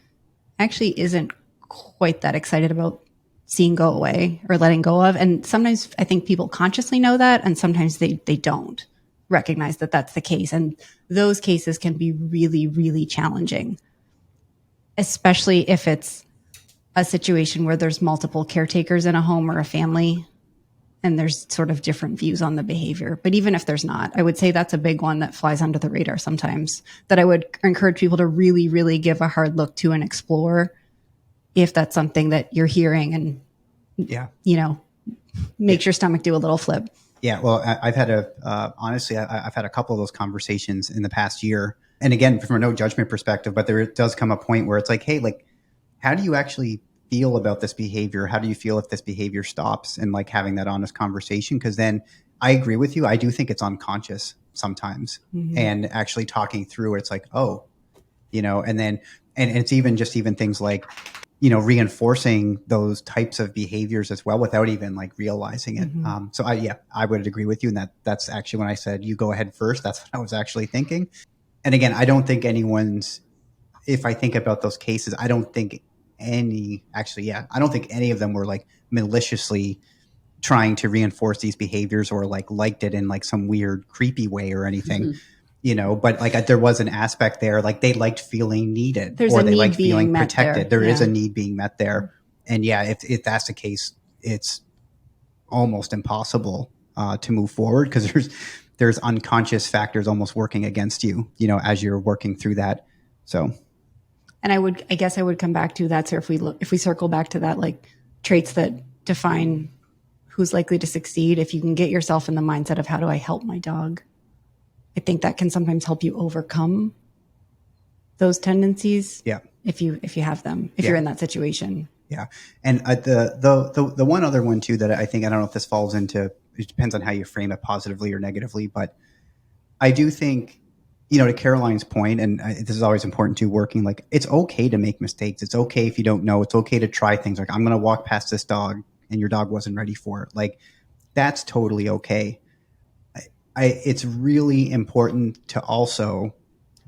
[SPEAKER 1] actually isn't quite that excited about seeing go away or letting go of. And sometimes I think people consciously know that, and sometimes they don't recognize that that's the case. And those cases can be really, really challenging, especially if it's a situation where there's multiple caretakers in a home or a family, and there's sort of different views on the behavior. But even if there's not, I would say that's a big one that flies under the radar sometimes, that I would encourage people to really, really give a hard look to and explore if that's something that you're hearing, and, makes your stomach do a little flip.
[SPEAKER 3] Yeah. Well, I've had honestly, I've had a couple of those conversations in the past year. And again, from a no judgment perspective, but there does come a point where it's like, hey, like, how do you actually feel about this behavior? How do you feel if this behavior stops? And like having that honest conversation. Because then I agree with you. I do think it's unconscious sometimes. Mm-hmm. And actually talking through it, it's like, oh, and then, and it's even things like, reinforcing those types of behaviors as well without even like realizing it. Mm-hmm. So I would agree with you. And that's actually when I said, you go ahead first, that's what I was actually thinking. And again, I don't think if I think about those cases, I don't think any of them were like maliciously trying to reinforce these behaviors or like liked it in like some weird creepy way or anything, but like there was an aspect there, like they liked feeling needed, or they liked feeling protected. There is a need being met there. And if that's the case, it's almost impossible to move forward, because there's unconscious factors almost working against you, as you're working through that. So.
[SPEAKER 1] And I guess I would come back to that. So if we circle back to that, like traits that define who's likely to succeed, if you can get yourself in the mindset of how do I help my dog, I think that can sometimes help you overcome those tendencies.
[SPEAKER 3] Yeah.
[SPEAKER 1] If you have them, if you're in that situation. Yeah.
[SPEAKER 3] And the one other one too that I think, I don't know if this falls into, it depends on how you frame it, positively or negatively, but I do think, to Caroline's point, and this is always important too, working, like, it's okay to make mistakes. It's okay if you don't know. It's okay to try things. Like, I'm going to walk past this dog and your dog wasn't ready for it. Like, that's totally okay. It's really important to also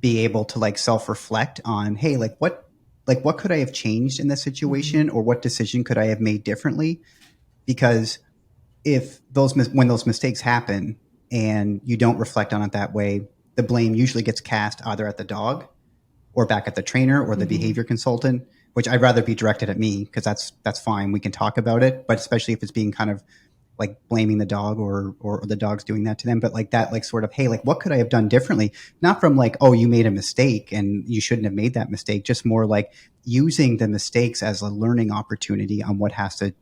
[SPEAKER 3] be able to like self-reflect on, hey, what could I have changed in this situation, or what decision could I have made differently? Because when those mistakes happen and you don't reflect on it that way, the blame usually gets cast either at the dog or back at the trainer or the behavior consultant, which I'd rather be directed at me, because that's fine. We can talk about it. But especially if it's being kind of like blaming the dog or the dog's doing that to them, but like that, like sort of, hey, like what could I have done differently? Not from like, oh, you made a mistake and you shouldn't have made that mistake. Just more like using the mistakes as a learning opportunity on what has to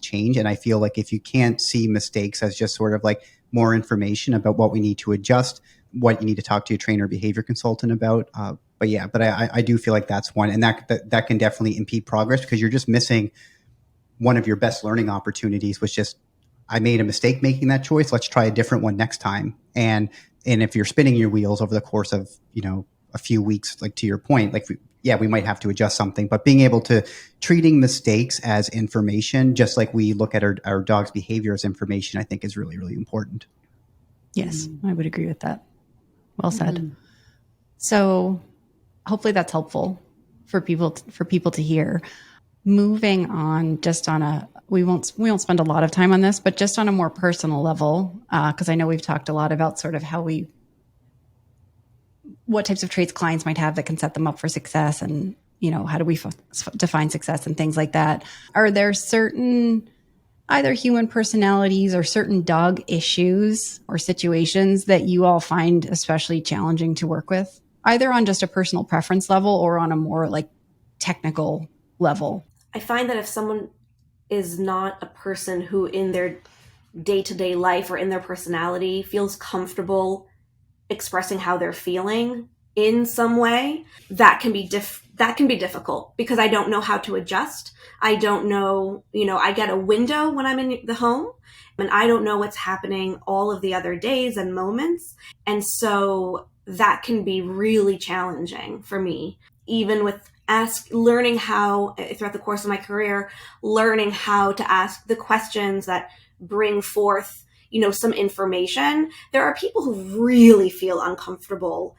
[SPEAKER 3] change. And I feel like if you can't see mistakes as just sort of like more information about what we need to adjust, what you need to talk to your trainer, behavior consultant about. But I do feel like that's one, and that can definitely impede progress because you're just missing one of your best learning opportunities. Was just, I made a mistake making that choice. Let's try a different one next time. And if you're spinning your wheels over the course of, a few weeks, like to your point, like, we might have to adjust something, but being able to treating mistakes as information, just like we look at our dog's behavior as information, I think is really, really important.
[SPEAKER 1] Yes, I would agree with that. Well said. So hopefully that's helpful for people to hear. Moving on, just on we won't spend a lot of time on this, but just on a more personal level, because I know we've talked a lot about sort of what types of traits clients might have that can set them up for success, and how do we define success and things like that. Are there certain either human personalities or certain dog issues or situations that you all find especially challenging to work with, either on just a personal preference level or on a more like technical level?
[SPEAKER 5] I find that if someone is not a person who in their day-to-day life or in their personality feels comfortable expressing how they're feeling in some way, that can be difficult because I don't know how to adjust. I don't know, I get a window when I'm in the home and I don't know what's happening all of the other days and moments. And so that can be really challenging for me, even with learning how, throughout the course of my career, learning how to ask the questions that bring forth, some information. There are people who really feel uncomfortable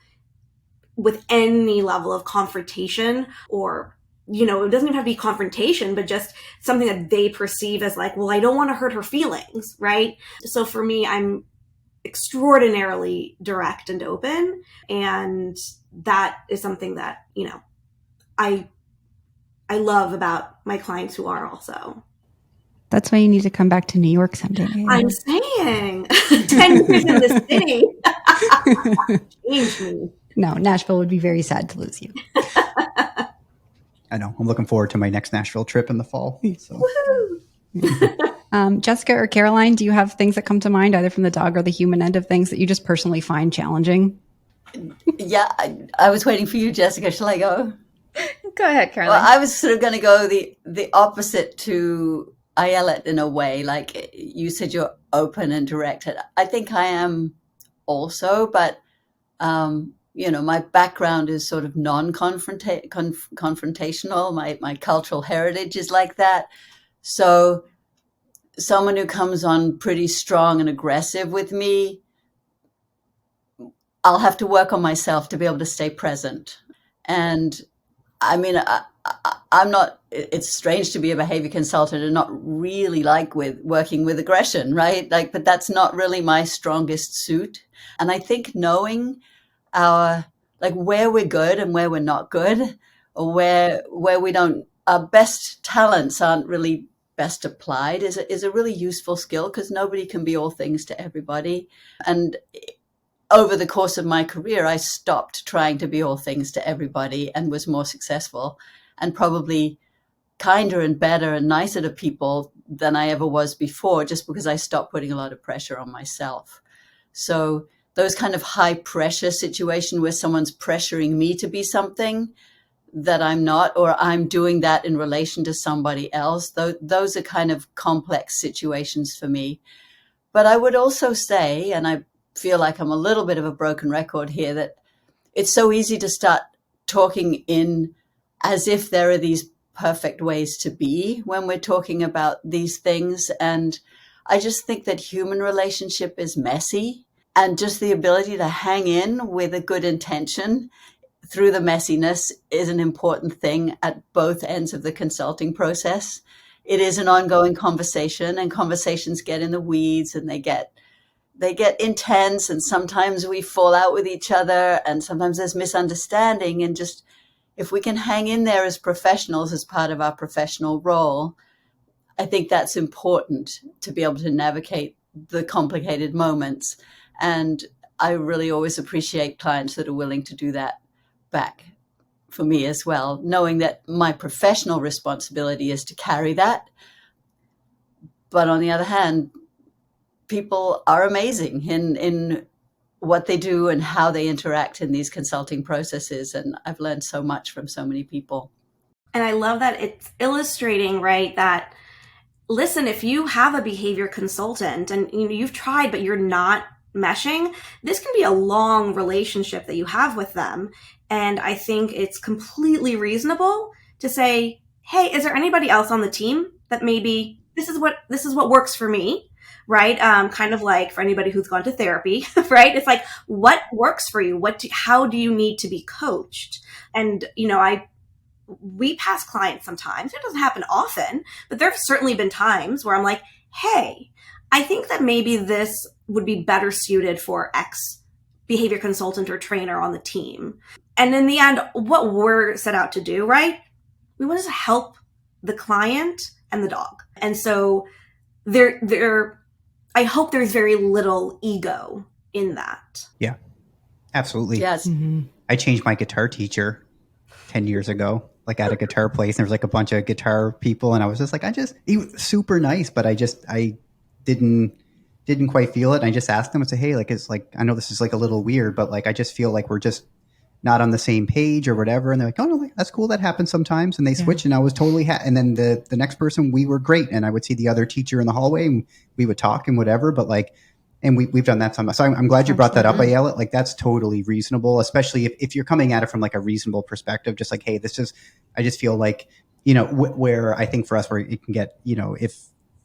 [SPEAKER 5] with any level of confrontation, or, it doesn't even have to be confrontation, but just something that they perceive as like, well, I don't want to hurt her feelings, right? So for me, I'm extraordinarily direct and open. And that is something that, I love about my clients who are also.
[SPEAKER 1] That's why you need to come back to New York someday.
[SPEAKER 5] I'm saying 10 years in the city changed me.
[SPEAKER 1] No, Nashville would be very sad to lose you.
[SPEAKER 3] I know. I'm looking forward to my next Nashville trip in the fall. So.
[SPEAKER 1] Jessica or Caroline, do you have things that come to mind, either from the dog or the human end of things, that you just personally find challenging?
[SPEAKER 2] Yeah, I was waiting for you, Jessica. Shall I go?
[SPEAKER 4] Go ahead, Caroline.
[SPEAKER 2] Well, I was sort of going to go the opposite to Ayelet in a way. Like you said, you're open and direct. I think I am also, but my background is sort of non-confrontational. My cultural heritage is like that. So someone who comes on pretty strong and aggressive with me, I'll have to work on myself to be able to stay present. And I mean, I'm not, it's strange to be a behavior consultant and not really like working with aggression, right? Like, but that's not really my strongest suit. And I think knowing where we're good and where we're not good, or where we don't, our best talents aren't really best applied is a really useful skill, because nobody can be all things to everybody. And over the course of my career, I stopped trying to be all things to everybody and was more successful and probably kinder and better and nicer to people than I ever was before, just because I stopped putting a lot of pressure on myself. So those kind of high pressure situations where someone's pressuring me to be something that I'm not, or I'm doing that in relation to somebody else, those are kind of complex situations for me. But I would also say, and I feel like I'm a little bit of a broken record here, that it's so easy to start talking in as if there are these perfect ways to be when we're talking about these things. And I just think that human relationship is messy, and just the ability to hang in with a good intention through the messiness is an important thing at both ends of the consulting process. It is an ongoing conversation, and conversations get in the weeds and they get intense, and sometimes we fall out with each other, and sometimes there's misunderstanding. And just if we can hang in there as professionals, as part of our professional role, I think that's important to be able to navigate the complicated moments. And I really always appreciate clients that are willing to do that back for me as well, knowing that my professional responsibility is to carry that. But on the other hand, people are amazing in what they do and how they interact in these consulting processes. And I've learned so much from so many people.
[SPEAKER 5] And I love that it's illustrating, right, that listen, if you have a behavior consultant and you've tried, but you're not meshing, this can be a long relationship that you have with them. And I think it's completely reasonable to say, hey, is there anybody else on the team that maybe this is what works for me, right? Kind of like for anybody who's gone to therapy, right? It's like, what works for you? How do you need to be coached? And, we pass clients sometimes. It doesn't happen often, but there have certainly been times where I'm like, hey, I think that maybe this would be better suited for X behavior consultant or trainer on the team. And in the end, what we're set out to do, right? We want to help the client and the dog. And so I hope there's very little ego in that.
[SPEAKER 3] Yeah, absolutely.
[SPEAKER 2] Yes.
[SPEAKER 1] Mm-hmm.
[SPEAKER 3] I changed my guitar teacher 10 years ago, like at a guitar place. And there was like a bunch of guitar people. And I was just like, he was super nice, but I didn't quite feel it. And I just asked him, I said, hey, like, it's like, I know this is like a little weird, but like, I just feel like we're just not on the same page or whatever. And they're like, oh no, that's cool. That happens sometimes. And they switched and I was totally and then the next person, we were great. And I would see the other teacher in the hallway and we would talk and whatever, but like, and we've done that sometimes. So I'm glad you brought that up, Ayala. Like that's totally reasonable, especially if you're coming at it from like a reasonable perspective, just like, hey, I just feel like, where I think for us, where it can get,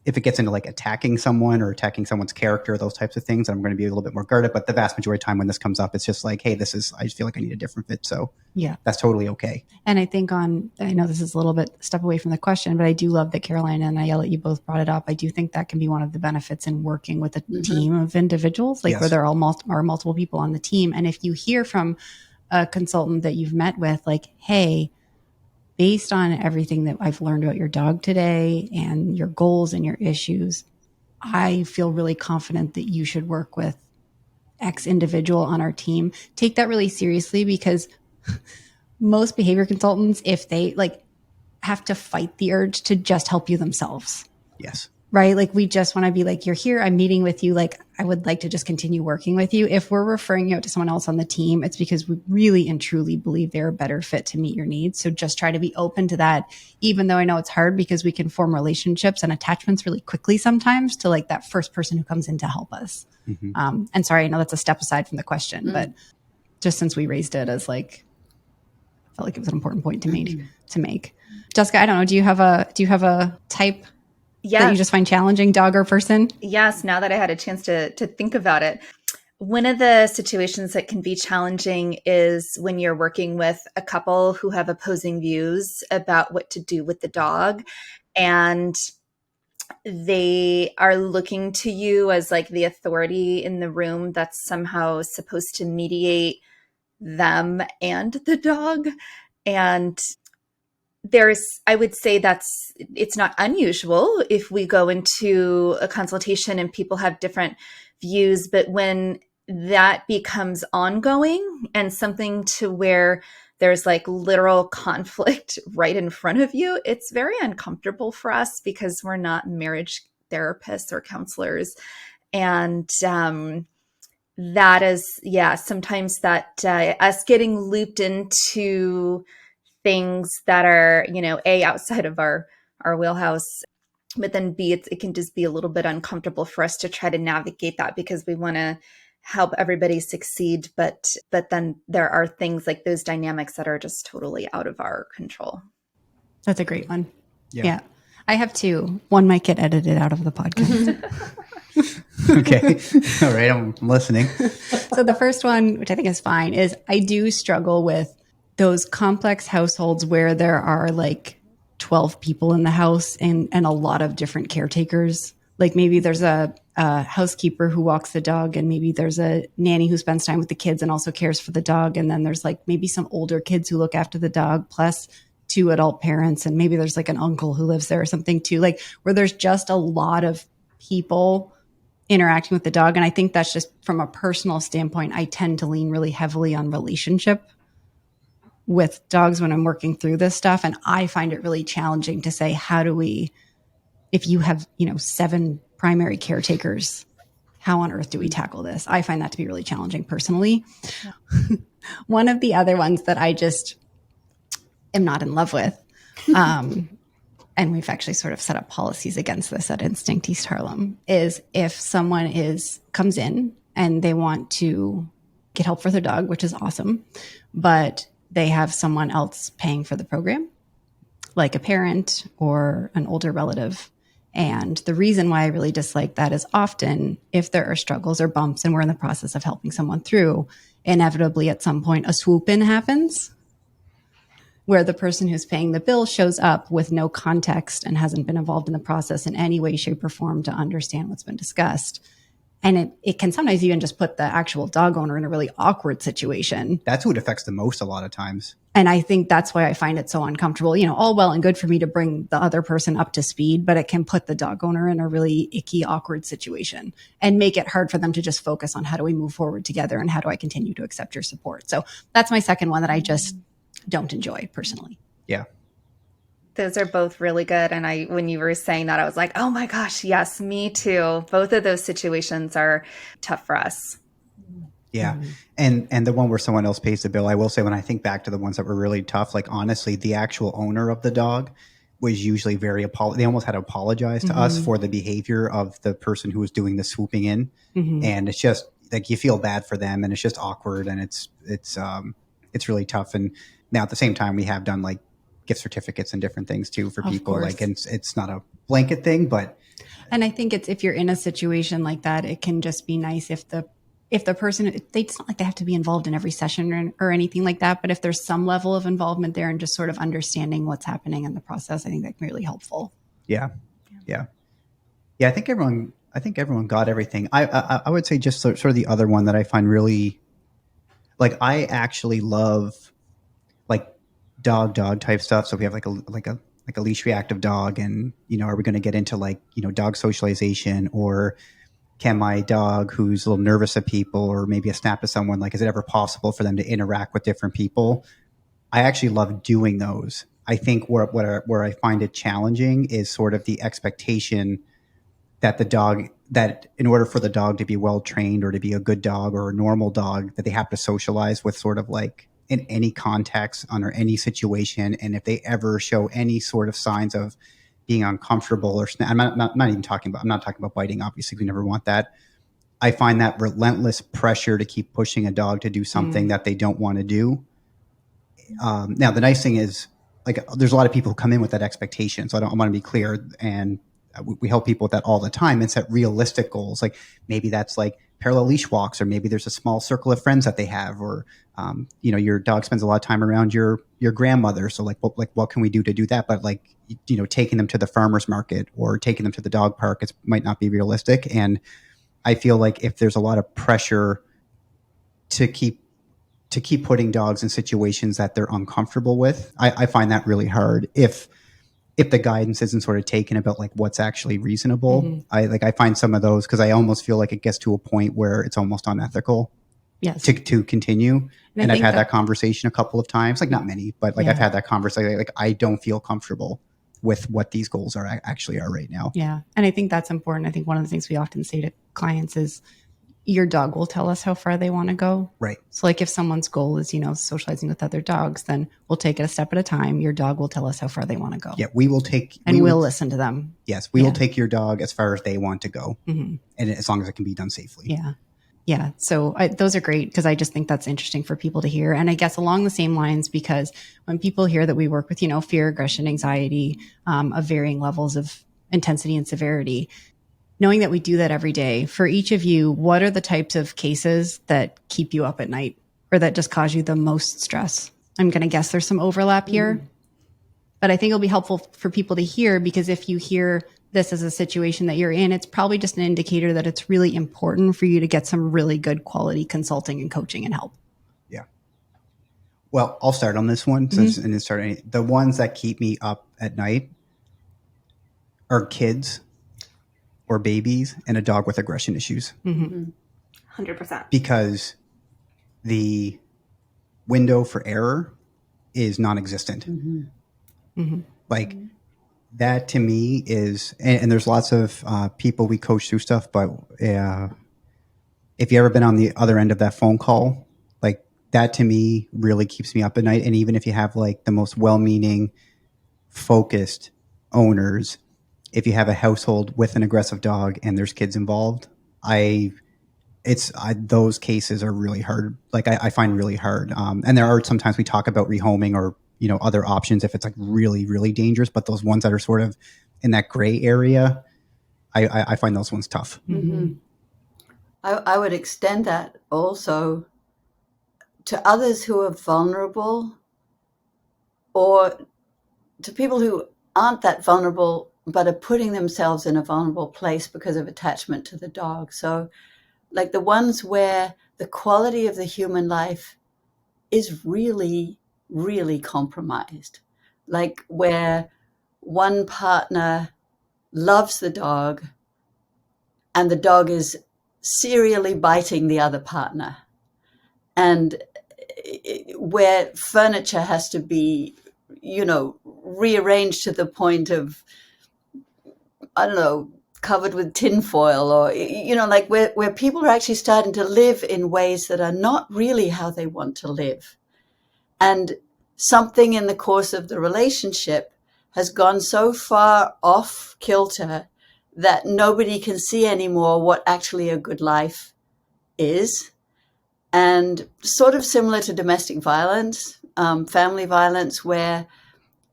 [SPEAKER 3] if it gets into like attacking someone or attacking someone's character, those types of things, I'm going to be a little bit more guarded. But the vast majority of the time when this comes up, it's just like, hey, I just feel like I need a different fit. So
[SPEAKER 1] yeah,
[SPEAKER 3] that's totally okay.
[SPEAKER 1] And I think I know this is a little bit step away from the question, but I do love that Caroline and Ayala, you both brought it up. I do think that can be one of the benefits in working with a team of individuals, like where there are multiple people on the team. And if you hear from a consultant that you've met with, like, hey, based on everything that I've learned about your dog today and your goals and your issues, I feel really confident that you should work with X individual on our team. Take that really seriously, because most behavior consultants, if they have to fight the urge to just help you themselves.
[SPEAKER 3] Yes.
[SPEAKER 1] Right? Like we just want to be like, you're here, I'm meeting with you. Like I would like to just continue working with you. If we're referring you out to someone else on the team, it's because we really and truly believe they're a better fit to meet your needs. So just try to be open to that, even though I know it's hard because we can form relationships and attachments really quickly sometimes to like that first person who comes in to help us. Mm-hmm. And sorry, I know that's a step aside from the question, but just since we raised it as like, I felt like it was an important point to make. Jessica, I don't know. Do you have a type that you just find challenging, dog or person?
[SPEAKER 4] Yes, now that I had a chance to think about it. One of the situations that can be challenging is when you're working with a couple who have opposing views about what to do with the dog, and they are looking to you as like the authority in the room that's somehow supposed to mediate them and the dog. And I would say it's not unusual if we go into a consultation and people have different views, but when that becomes ongoing and something to where there's like literal conflict right in front of you, it's very uncomfortable for us because we're not marriage therapists or counselors. And that is, sometimes that us getting looped into things that are, A, outside of our wheelhouse, but then B, it can just be a little bit uncomfortable for us to try to navigate that because we want to help everybody succeed. But then there are things like those dynamics that are just totally out of our control.
[SPEAKER 1] That's a great one. Yeah. I have two. One might get edited out of the podcast.
[SPEAKER 3] Okay. All right. I'm listening.
[SPEAKER 1] So the first one, which I think is fine, is I do struggle with those complex households where there are like 12 people in the house and a lot of different caretakers. Like maybe there's a housekeeper who walks the dog, and maybe there's a nanny who spends time with the kids and also cares for the dog. And then there's like maybe some older kids who look after the dog, plus two adult parents, and maybe there's like an uncle who lives there or something too, like where there's just a lot of people interacting with the dog. And I think that's just from a personal standpoint, I tend to lean really heavily on relationship with dogs when I'm working through this stuff. And I find it really challenging to say, how do we, if you have, 7 primary caretakers, how on earth do we tackle this? I find that to be really challenging personally. Yeah. One of the other ones that I just am not in love with, and we've actually sort of set up policies against this at Instinct East Harlem, is if someone comes in and they want to get help for their dog, which is awesome, but they have someone else paying for the program, like a parent or an older relative. And the reason why I really dislike that is often if there are struggles or bumps and we're in the process of helping someone through, inevitably at some point a swoop in happens where the person who's paying the bill shows up with no context and hasn't been involved in the process in any way, shape, or form to understand what's been discussed. And it can sometimes even just put the actual dog owner in a really awkward situation.
[SPEAKER 3] That's what affects the most a lot of times.
[SPEAKER 1] And I think that's why I find it so uncomfortable. All well and good for me to bring the other person up to speed, but it can put the dog owner in a really icky, awkward situation and make it hard for them to just focus on how do we move forward together and how do I continue to accept your support. So that's my second one that I just don't enjoy personally.
[SPEAKER 3] Yeah.
[SPEAKER 4] Those are both really good. And when you were saying that, I was like, oh my gosh, yes, me too. Both of those situations are tough for us.
[SPEAKER 3] Yeah. Mm-hmm. And the one where someone else pays the bill, I will say when I think back to the ones that were really tough, like honestly, the actual owner of the dog was usually they almost had to apologize to us for the behavior of the person who was doing the swooping in. Mm-hmm. And it's just like, you feel bad for them and it's just awkward and it's really tough. And now at the same time, we have done like gift certificates and different things too for people. Like it's not a blanket thing, but.
[SPEAKER 1] And I think if you're in a situation like that, it can just be nice if the person, it's not like they have to be involved in every session or anything like that, but if there's some level of involvement there and just sort of understanding what's happening in the process, I think that can be really helpful.
[SPEAKER 3] Yeah. I think everyone got everything. I would say just sort of the other one that I find really, like, I actually love like dog type stuff. So we have like a leash reactive dog, and are we going to get into like dog socialization, or can my dog who's a little nervous at people or maybe a snap at someone, like, is it ever possible for them to interact with different people? I actually love doing those. I think where I find it challenging is sort of the expectation that in order for the dog to be well trained or to be a good dog or a normal dog, that they have to socialize with sort of like in any context under any situation. And if they ever show any sort of signs of being uncomfortable or I'm not talking about biting. Obviously, we never want that. I find that relentless pressure to keep pushing a dog to do something that they don't want to do. Now, the nice thing is, like, there's a lot of people who come in with that expectation. So I want to be clear, and we help people with that all the time and set realistic goals. Like maybe that's like parallel leash walks, or maybe there's a small circle of friends that they have, or your dog spends a lot of time around your grandmother. So like what can we do to do that? But like, taking them to the farmer's market or taking them to the dog park, it might not be realistic. And I feel like if there's a lot of pressure to keep putting dogs in situations that they're uncomfortable with, I find that really hard. If the guidance isn't sort of taken about like what's actually reasonable, I find some of those, because I almost feel like it gets to a point where it's almost unethical. Yes. To continue. And I've had that conversation a couple of times, like not many, but like I've had that conversation. Like I don't feel comfortable with what these goals actually are right now.
[SPEAKER 1] Yeah. And I think that's important. I think one of the things we often say to clients is your dog will tell us how far they want to go.
[SPEAKER 3] Right.
[SPEAKER 1] So like if someone's goal is, socializing with other dogs, then we'll take it a step at a time. Your dog will tell us how far they want to go.
[SPEAKER 3] Yeah. We'll listen to them. Yes. We will take your dog as far as they want to go. Mm-hmm. And as long as it can be done safely.
[SPEAKER 1] Yeah. Yeah. So those are great, because I just think that's interesting for people to hear. And I guess along the same lines, because when people hear that we work with, fear, aggression, anxiety, of varying levels of intensity and severity, knowing that we do that every day, for each of you, what are the types of cases that keep you up at night or that just cause you the most stress? I'm going to guess there's some overlap here, but I think it'll be helpful for people to hear, because if you hear this as a situation that you're in, it's probably just an indicator that it's really important for you to get some really good quality consulting and coaching and help.
[SPEAKER 3] Yeah. Well, I'll start on this one since and then start. The ones that keep me up at night are kids or babies and a dog with aggression issues.
[SPEAKER 5] 100%.
[SPEAKER 3] Because the window for error is non-existent. Like that to me is, and there's lots of people we coach through stuff, but if you ever been on the other end of that phone call, like that to me really keeps me up at night. And even if you have like the most well-meaning, focused owners, if you have a household with an aggressive dog and there's kids involved, those cases are really hard. Like I find really hard. And there are sometimes we talk about rehoming or, other options if it's like really, really dangerous, but those ones that are sort of in that gray area, I find those ones tough.
[SPEAKER 2] I would extend that also to others who are vulnerable or to people who aren't that vulnerable but are putting themselves in a vulnerable place because of attachment to the dog. So like the ones where the quality of the human life is really, really compromised. Like where one partner loves the dog and the dog is serially biting the other partner. And where furniture has to be, rearranged to the point of, I don't know, covered with tinfoil or, like where people are actually starting to live in ways that are not really how they want to live. And something in the course of the relationship has gone so far off kilter that nobody can see anymore what actually a good life is. And sort of similar to domestic violence, family violence, where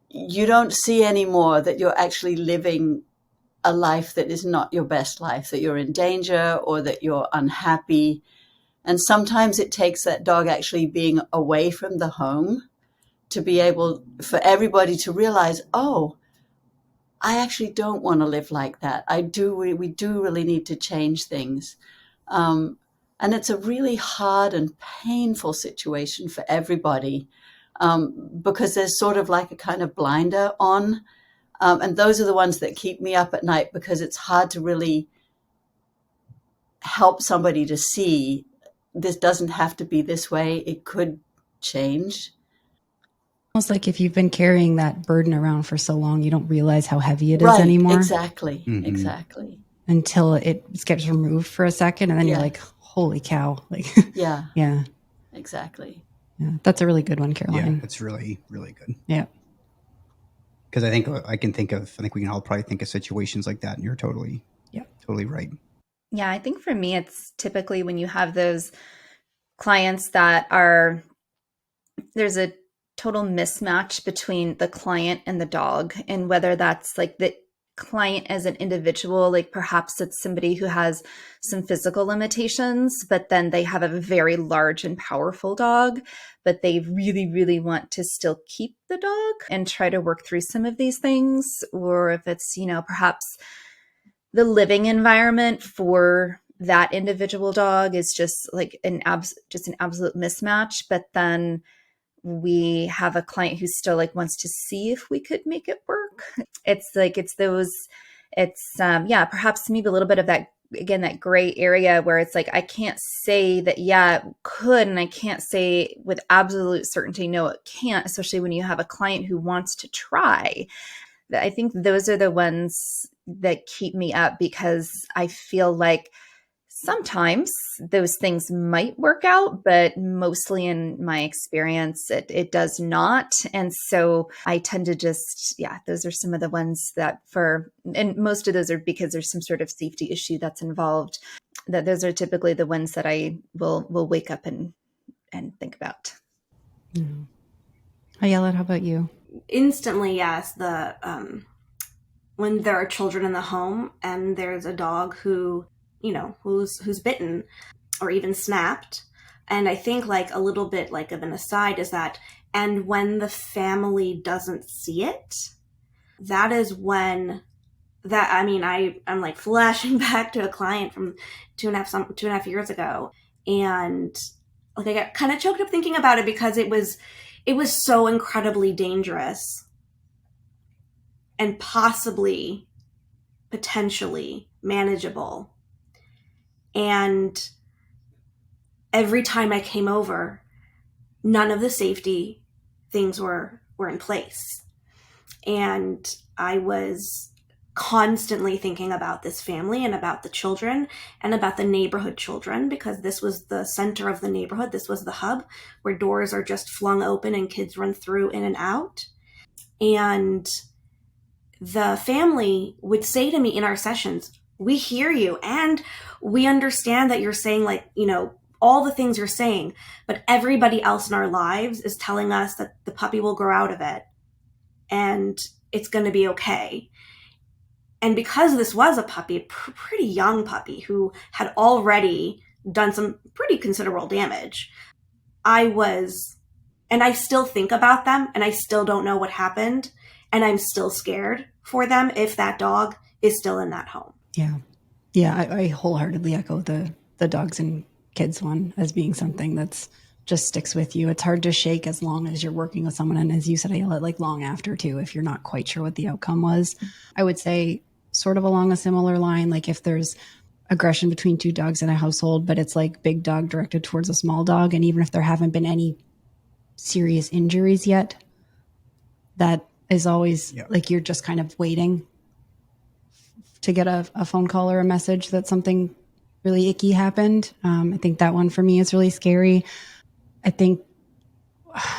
[SPEAKER 2] you don't see anymore that you're actually living a life that is not your best life, that you're in danger or that you're unhappy. And sometimes it takes that dog actually being away from the home to be able for everybody to realize, oh, I actually don't want to live like that. We do really need to change things. And it's a really hard and painful situation for everybody because there's sort of like a kind of blinder on. And those are the ones that keep me up at night because it's hard to really help somebody to see this doesn't have to be this way. It could change.
[SPEAKER 1] Almost like if you've been carrying that burden around for so long, you don't realize how heavy it is
[SPEAKER 2] Right,
[SPEAKER 1] anymore.
[SPEAKER 2] Exactly.
[SPEAKER 1] Until it gets removed for a second, and then you're like, "Holy cow!" Like, yeah,
[SPEAKER 2] exactly.
[SPEAKER 1] Yeah, that's a really good one, Caroline.
[SPEAKER 3] Yeah, that's really, really good.
[SPEAKER 1] Yeah,
[SPEAKER 3] because I think we can all probably think of situations like that, and you're totally right.
[SPEAKER 4] Yeah, I think for me, it's typically when you have those clients that are, there's a total mismatch between the client and the dog, and whether that's like the client as an individual, like perhaps it's somebody who has some physical limitations, but then they have a very large and powerful dog, but they really, really want to still keep the dog and try to work through some of these things. Or if it's, perhaps the living environment for that individual dog is just like an absolute mismatch, but then we have a client who still like wants to see if we could make it work. Perhaps maybe a little bit of that, again, that gray area where it's like, I can't say that, it could, and I can't say with absolute certainty, no, it can't, especially when you have a client who wants to try. I think those are the ones that keep me up because I feel like sometimes those things might work out, but mostly in my experience, it does not. And so I tend to just, those are some of the ones that and most of those are because there's some sort of safety issue that's involved, that those are typically the ones that I will wake up and think about.
[SPEAKER 1] Ayala, how about you?
[SPEAKER 5] Instantly, yes. When there are children in the home and there's a dog who's bitten or even snapped. And I think like a little bit like of an aside is that, and when the family doesn't see it, that is when I'm like flashing back to a client from 2.5 years ago. And like I got kind of choked up thinking about it because it was it was so incredibly dangerous and possibly, potentially manageable. And every time I came over, none of the safety things were in place. And I was constantly thinking about this family and about the children and about the neighborhood children, because this was the center of the neighborhood. This was the hub where doors are just flung open and kids run through in and out. And the family would say to me in our sessions, we hear you and we understand that you're saying, like, you know, all the things you're saying, but everybody else in our lives is telling us that the puppy will grow out of it and it's going to be okay. And because this was a puppy, a pretty young puppy who had already done some pretty considerable damage, and I still think about them and I still don't know what happened. And I'm still scared for them if that dog is still in that home.
[SPEAKER 1] Yeah. Yeah. I wholeheartedly echo the dogs and kids one as being something that's just sticks with you. It's hard to shake as long as you're working with someone. And as you said, Ayla, like long after too, if you're not quite sure what the outcome was. I would say sort of along a similar line, like if there's aggression between two dogs in a household, but it's like big dog directed towards a small dog. And even if there haven't been any serious injuries yet, that is always like you're just kind of waiting to get a phone call or a message that something really icky happened. I think that one for me is really scary. I think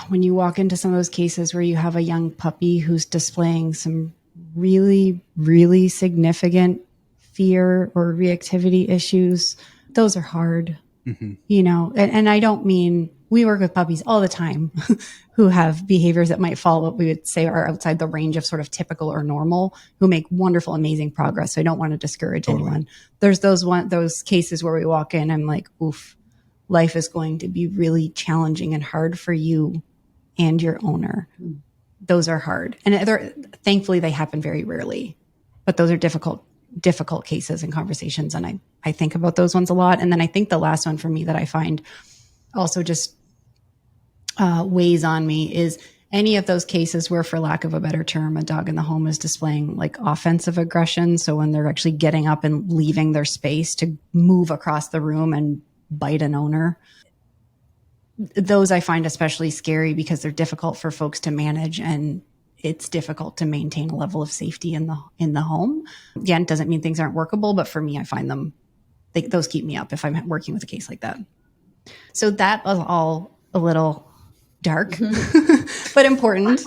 [SPEAKER 1] when you walk into some of those cases where you have a young puppy who's displaying some really, really significant fear or reactivity issues, those are hard, you know, and I don't mean, we work with puppies all the time who have behaviors that might fall what we would say are outside the range of sort of typical or normal, who make wonderful, amazing progress. So I don't want to discourage anyone. There's those cases where we walk in, I'm like, oof, life is going to be really challenging and hard for you and your owner. Those are hard. And thankfully they happen very rarely, but those are difficult cases and conversations. And I think about those ones a lot. And then I think the last one for me that I find also just weighs on me is any of those cases where, for lack of a better term, a dog in the home is displaying like offensive aggression. So when they're actually getting up and leaving their space to move across the room and bite an owner, those I find especially scary because they're difficult for folks to manage, and it's difficult to maintain a level of safety in the home. Again, it doesn't mean things aren't workable, but for me, I find those keep me up if I'm working with a case like that. So that was all a little dark, but important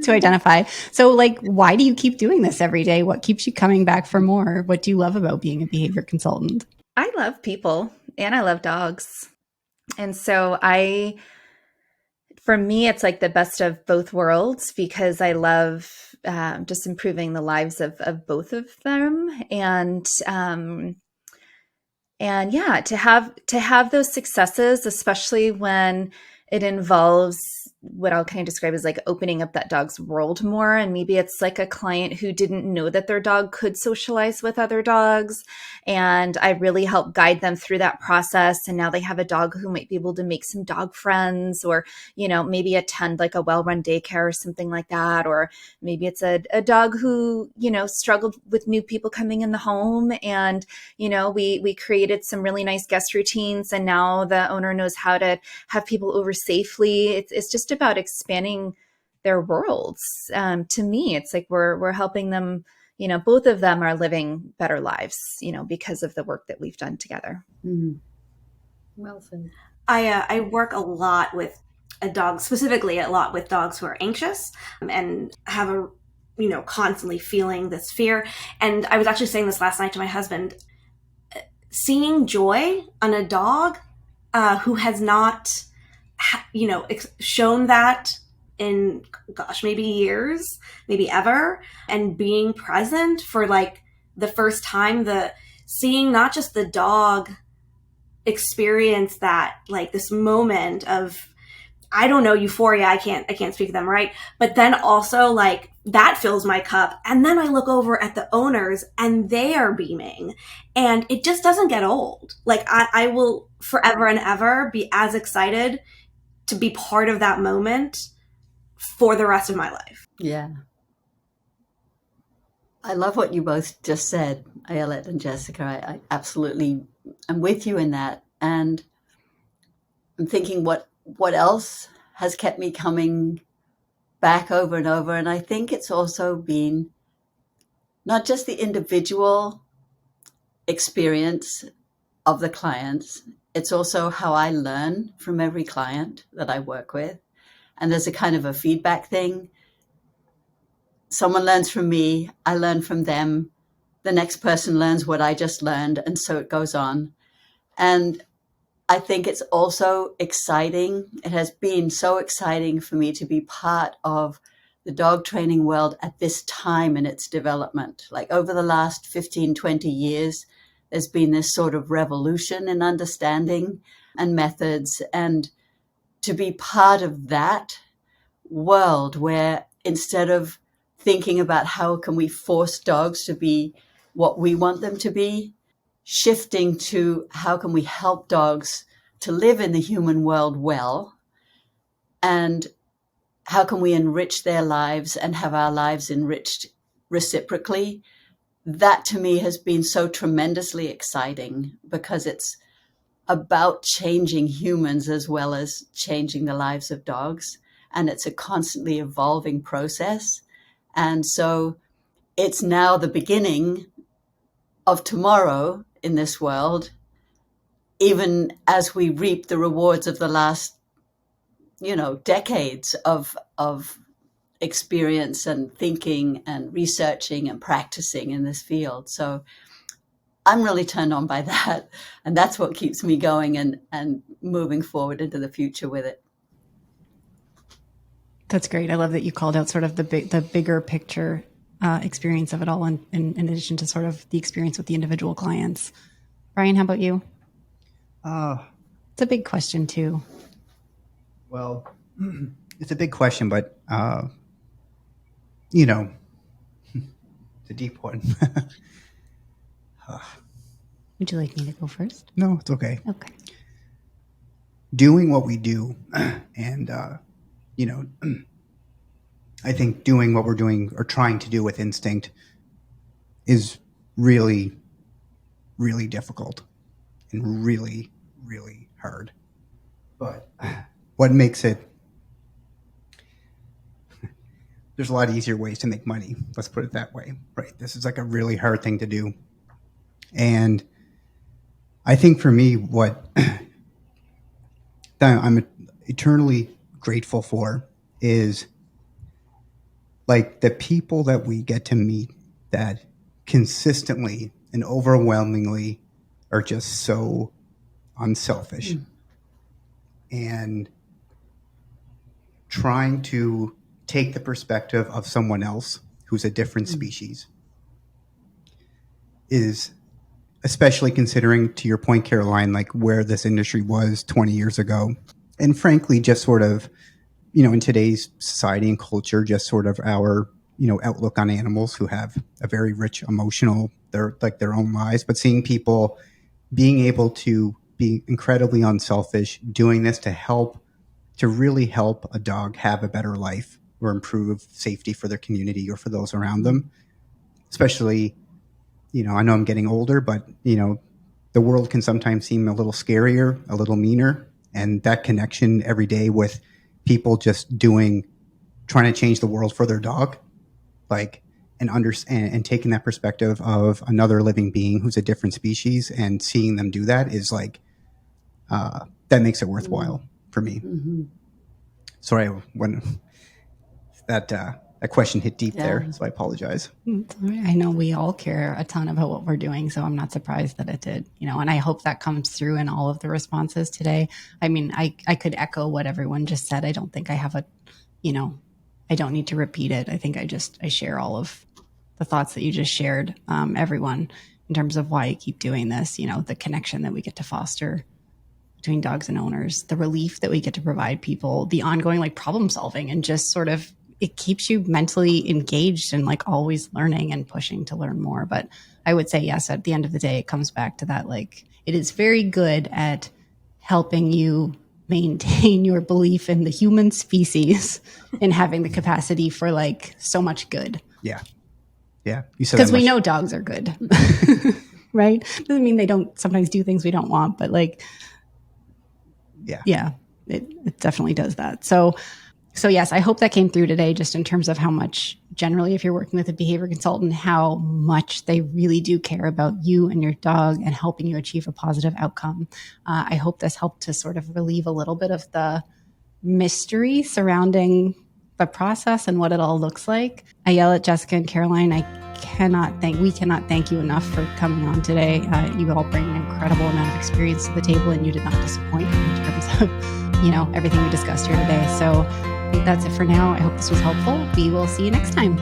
[SPEAKER 1] to identify. So like, why do you keep doing this every day? What keeps you coming back for more? What do you love about being a behavior consultant?
[SPEAKER 4] I love people and I love dogs. And so for me, it's like the best of both worlds because I love just improving the lives of both of them. And yeah, to have those successes, especially when it involves what I'll kind of describe as like opening up that dog's world more. And maybe it's like a client who didn't know that their dog could socialize with other dogs. And I really help guide them through that process. And now they have a dog who might be able to make some dog friends, or, you know, maybe attend like a well-run daycare or something like that. Or maybe it's a dog who, you know, struggled with new people coming in the home. And, you know, we created some really nice guest routines. And now the owner knows how to have people over safely. It's just about expanding their worlds. To me, it's like we're helping them, you know, both of them are living better lives, you know, because of the work that we've done together.
[SPEAKER 2] Well said.
[SPEAKER 5] I work a lot with specifically a lot with dogs who are anxious and have constantly feeling this fear. And I was actually saying this last night to my husband, seeing joy on a dog who has not shown that in, maybe years, maybe ever, and being present for like the first time, seeing not just the dog experience that, like this moment of, I don't know, euphoria, I can't speak to them, right? But then also like that fills my cup. And then I look over at the owners and they are beaming, and it just doesn't get old. Like I will forever and ever be as excited to be part of that moment for the rest of my life.
[SPEAKER 2] Yeah. I love what you both just said, Ayelet and Jessica. I absolutely am with you in that. And I'm thinking what else has kept me coming back over and over. And I think it's also been not just the individual experience of the clients, it's also how I learn from every client that I work with. And there's a kind of a feedback thing. Someone learns from me, I learn from them, the next person learns what I just learned, and so it goes on. And I think it's also exciting. It has been so exciting for me to be part of the dog training world at this time in its development. Like over the last 15, 20 years, there's been this sort of revolution in understanding and methods. And to be part of that world where instead of thinking about how can we force dogs to be what we want them to be, shifting to how can we help dogs to live in the human world well, and how can we enrich their lives and have our lives enriched reciprocally. That to me has been so tremendously exciting because it's about changing humans as well as changing the lives of dogs. And it's a constantly evolving process. And so it's now the beginning of tomorrow in this world, even as we reap the rewards of the last, decades of experience and thinking and researching and practicing in this field. So I'm really turned on by that. And that's what keeps me going and moving forward into the future with it.
[SPEAKER 1] That's great. I love that you called out sort of the bigger picture experience of it all, in addition to sort of the experience with the individual clients. Brian, how about you? It's a big question too.
[SPEAKER 3] Well, it's a big question, but it's a deep one.
[SPEAKER 1] Would you like me to go first?
[SPEAKER 3] No, it's okay.
[SPEAKER 1] Okay.
[SPEAKER 3] Doing what we do, and I think doing what we're doing or trying to do with instinct is really, really difficult and really, really hard. But what makes it, there's a lot easier ways to make money. Let's put it that way, right? This is like a really hard thing to do. And I think for me, what that I'm eternally grateful for is like the people that we get to meet that consistently and overwhelmingly are just so unselfish and trying to take the perspective of someone else who's a different species is, especially considering, to your point, Caroline, like where this industry was 20 years ago. And frankly, just sort of, in today's society and culture, just sort of our, outlook on animals who have a very rich emotional, their own lives, but seeing people being able to be incredibly unselfish, doing this to really help a dog have a better life or improve safety for their community or for those around them. Especially, I know I'm getting older, but, the world can sometimes seem a little scarier, a little meaner. And that connection every day with people just trying to change the world for their dog, and taking that perspective of another living being who's a different species and seeing them do that is that makes it worthwhile for me. Mm-hmm. Sorry, when that question hit deep there, so I apologize.
[SPEAKER 1] I know we all care a ton about what we're doing, so I'm not surprised that it did, and I hope that comes through in all of the responses today. I mean, I could echo what everyone just said. I don't think I have I don't need to repeat it. I think I share all of the thoughts that you just shared, everyone, in terms of why I keep doing this, the connection that we get to foster between dogs and owners, the relief that we get to provide people, the ongoing problem solving, and just sort of, it keeps you mentally engaged and always learning and pushing to learn more. But I would say, yes, at the end of the day, it comes back to that, it is very good at helping you maintain your belief in the human species in having the capacity for like so much good.
[SPEAKER 3] Yeah. You said
[SPEAKER 1] because we know dogs are good, right? Doesn't mean they don't sometimes do things we don't want, but like, yeah, it definitely does that. So yes, I hope that came through today, just in terms of how much generally, if you're working with a behavior consultant, how much they really do care about you and your dog and helping you achieve a positive outcome. I hope this helped to sort of relieve a little bit of the mystery surrounding the process and what it all looks like. I yell at Jessica and Caroline. We cannot thank you enough for coming on today. You all bring an incredible amount of experience to the table, and you did not disappoint in terms of, everything we discussed here today. So I think that's it for now. I hope this was helpful. We will see you next time.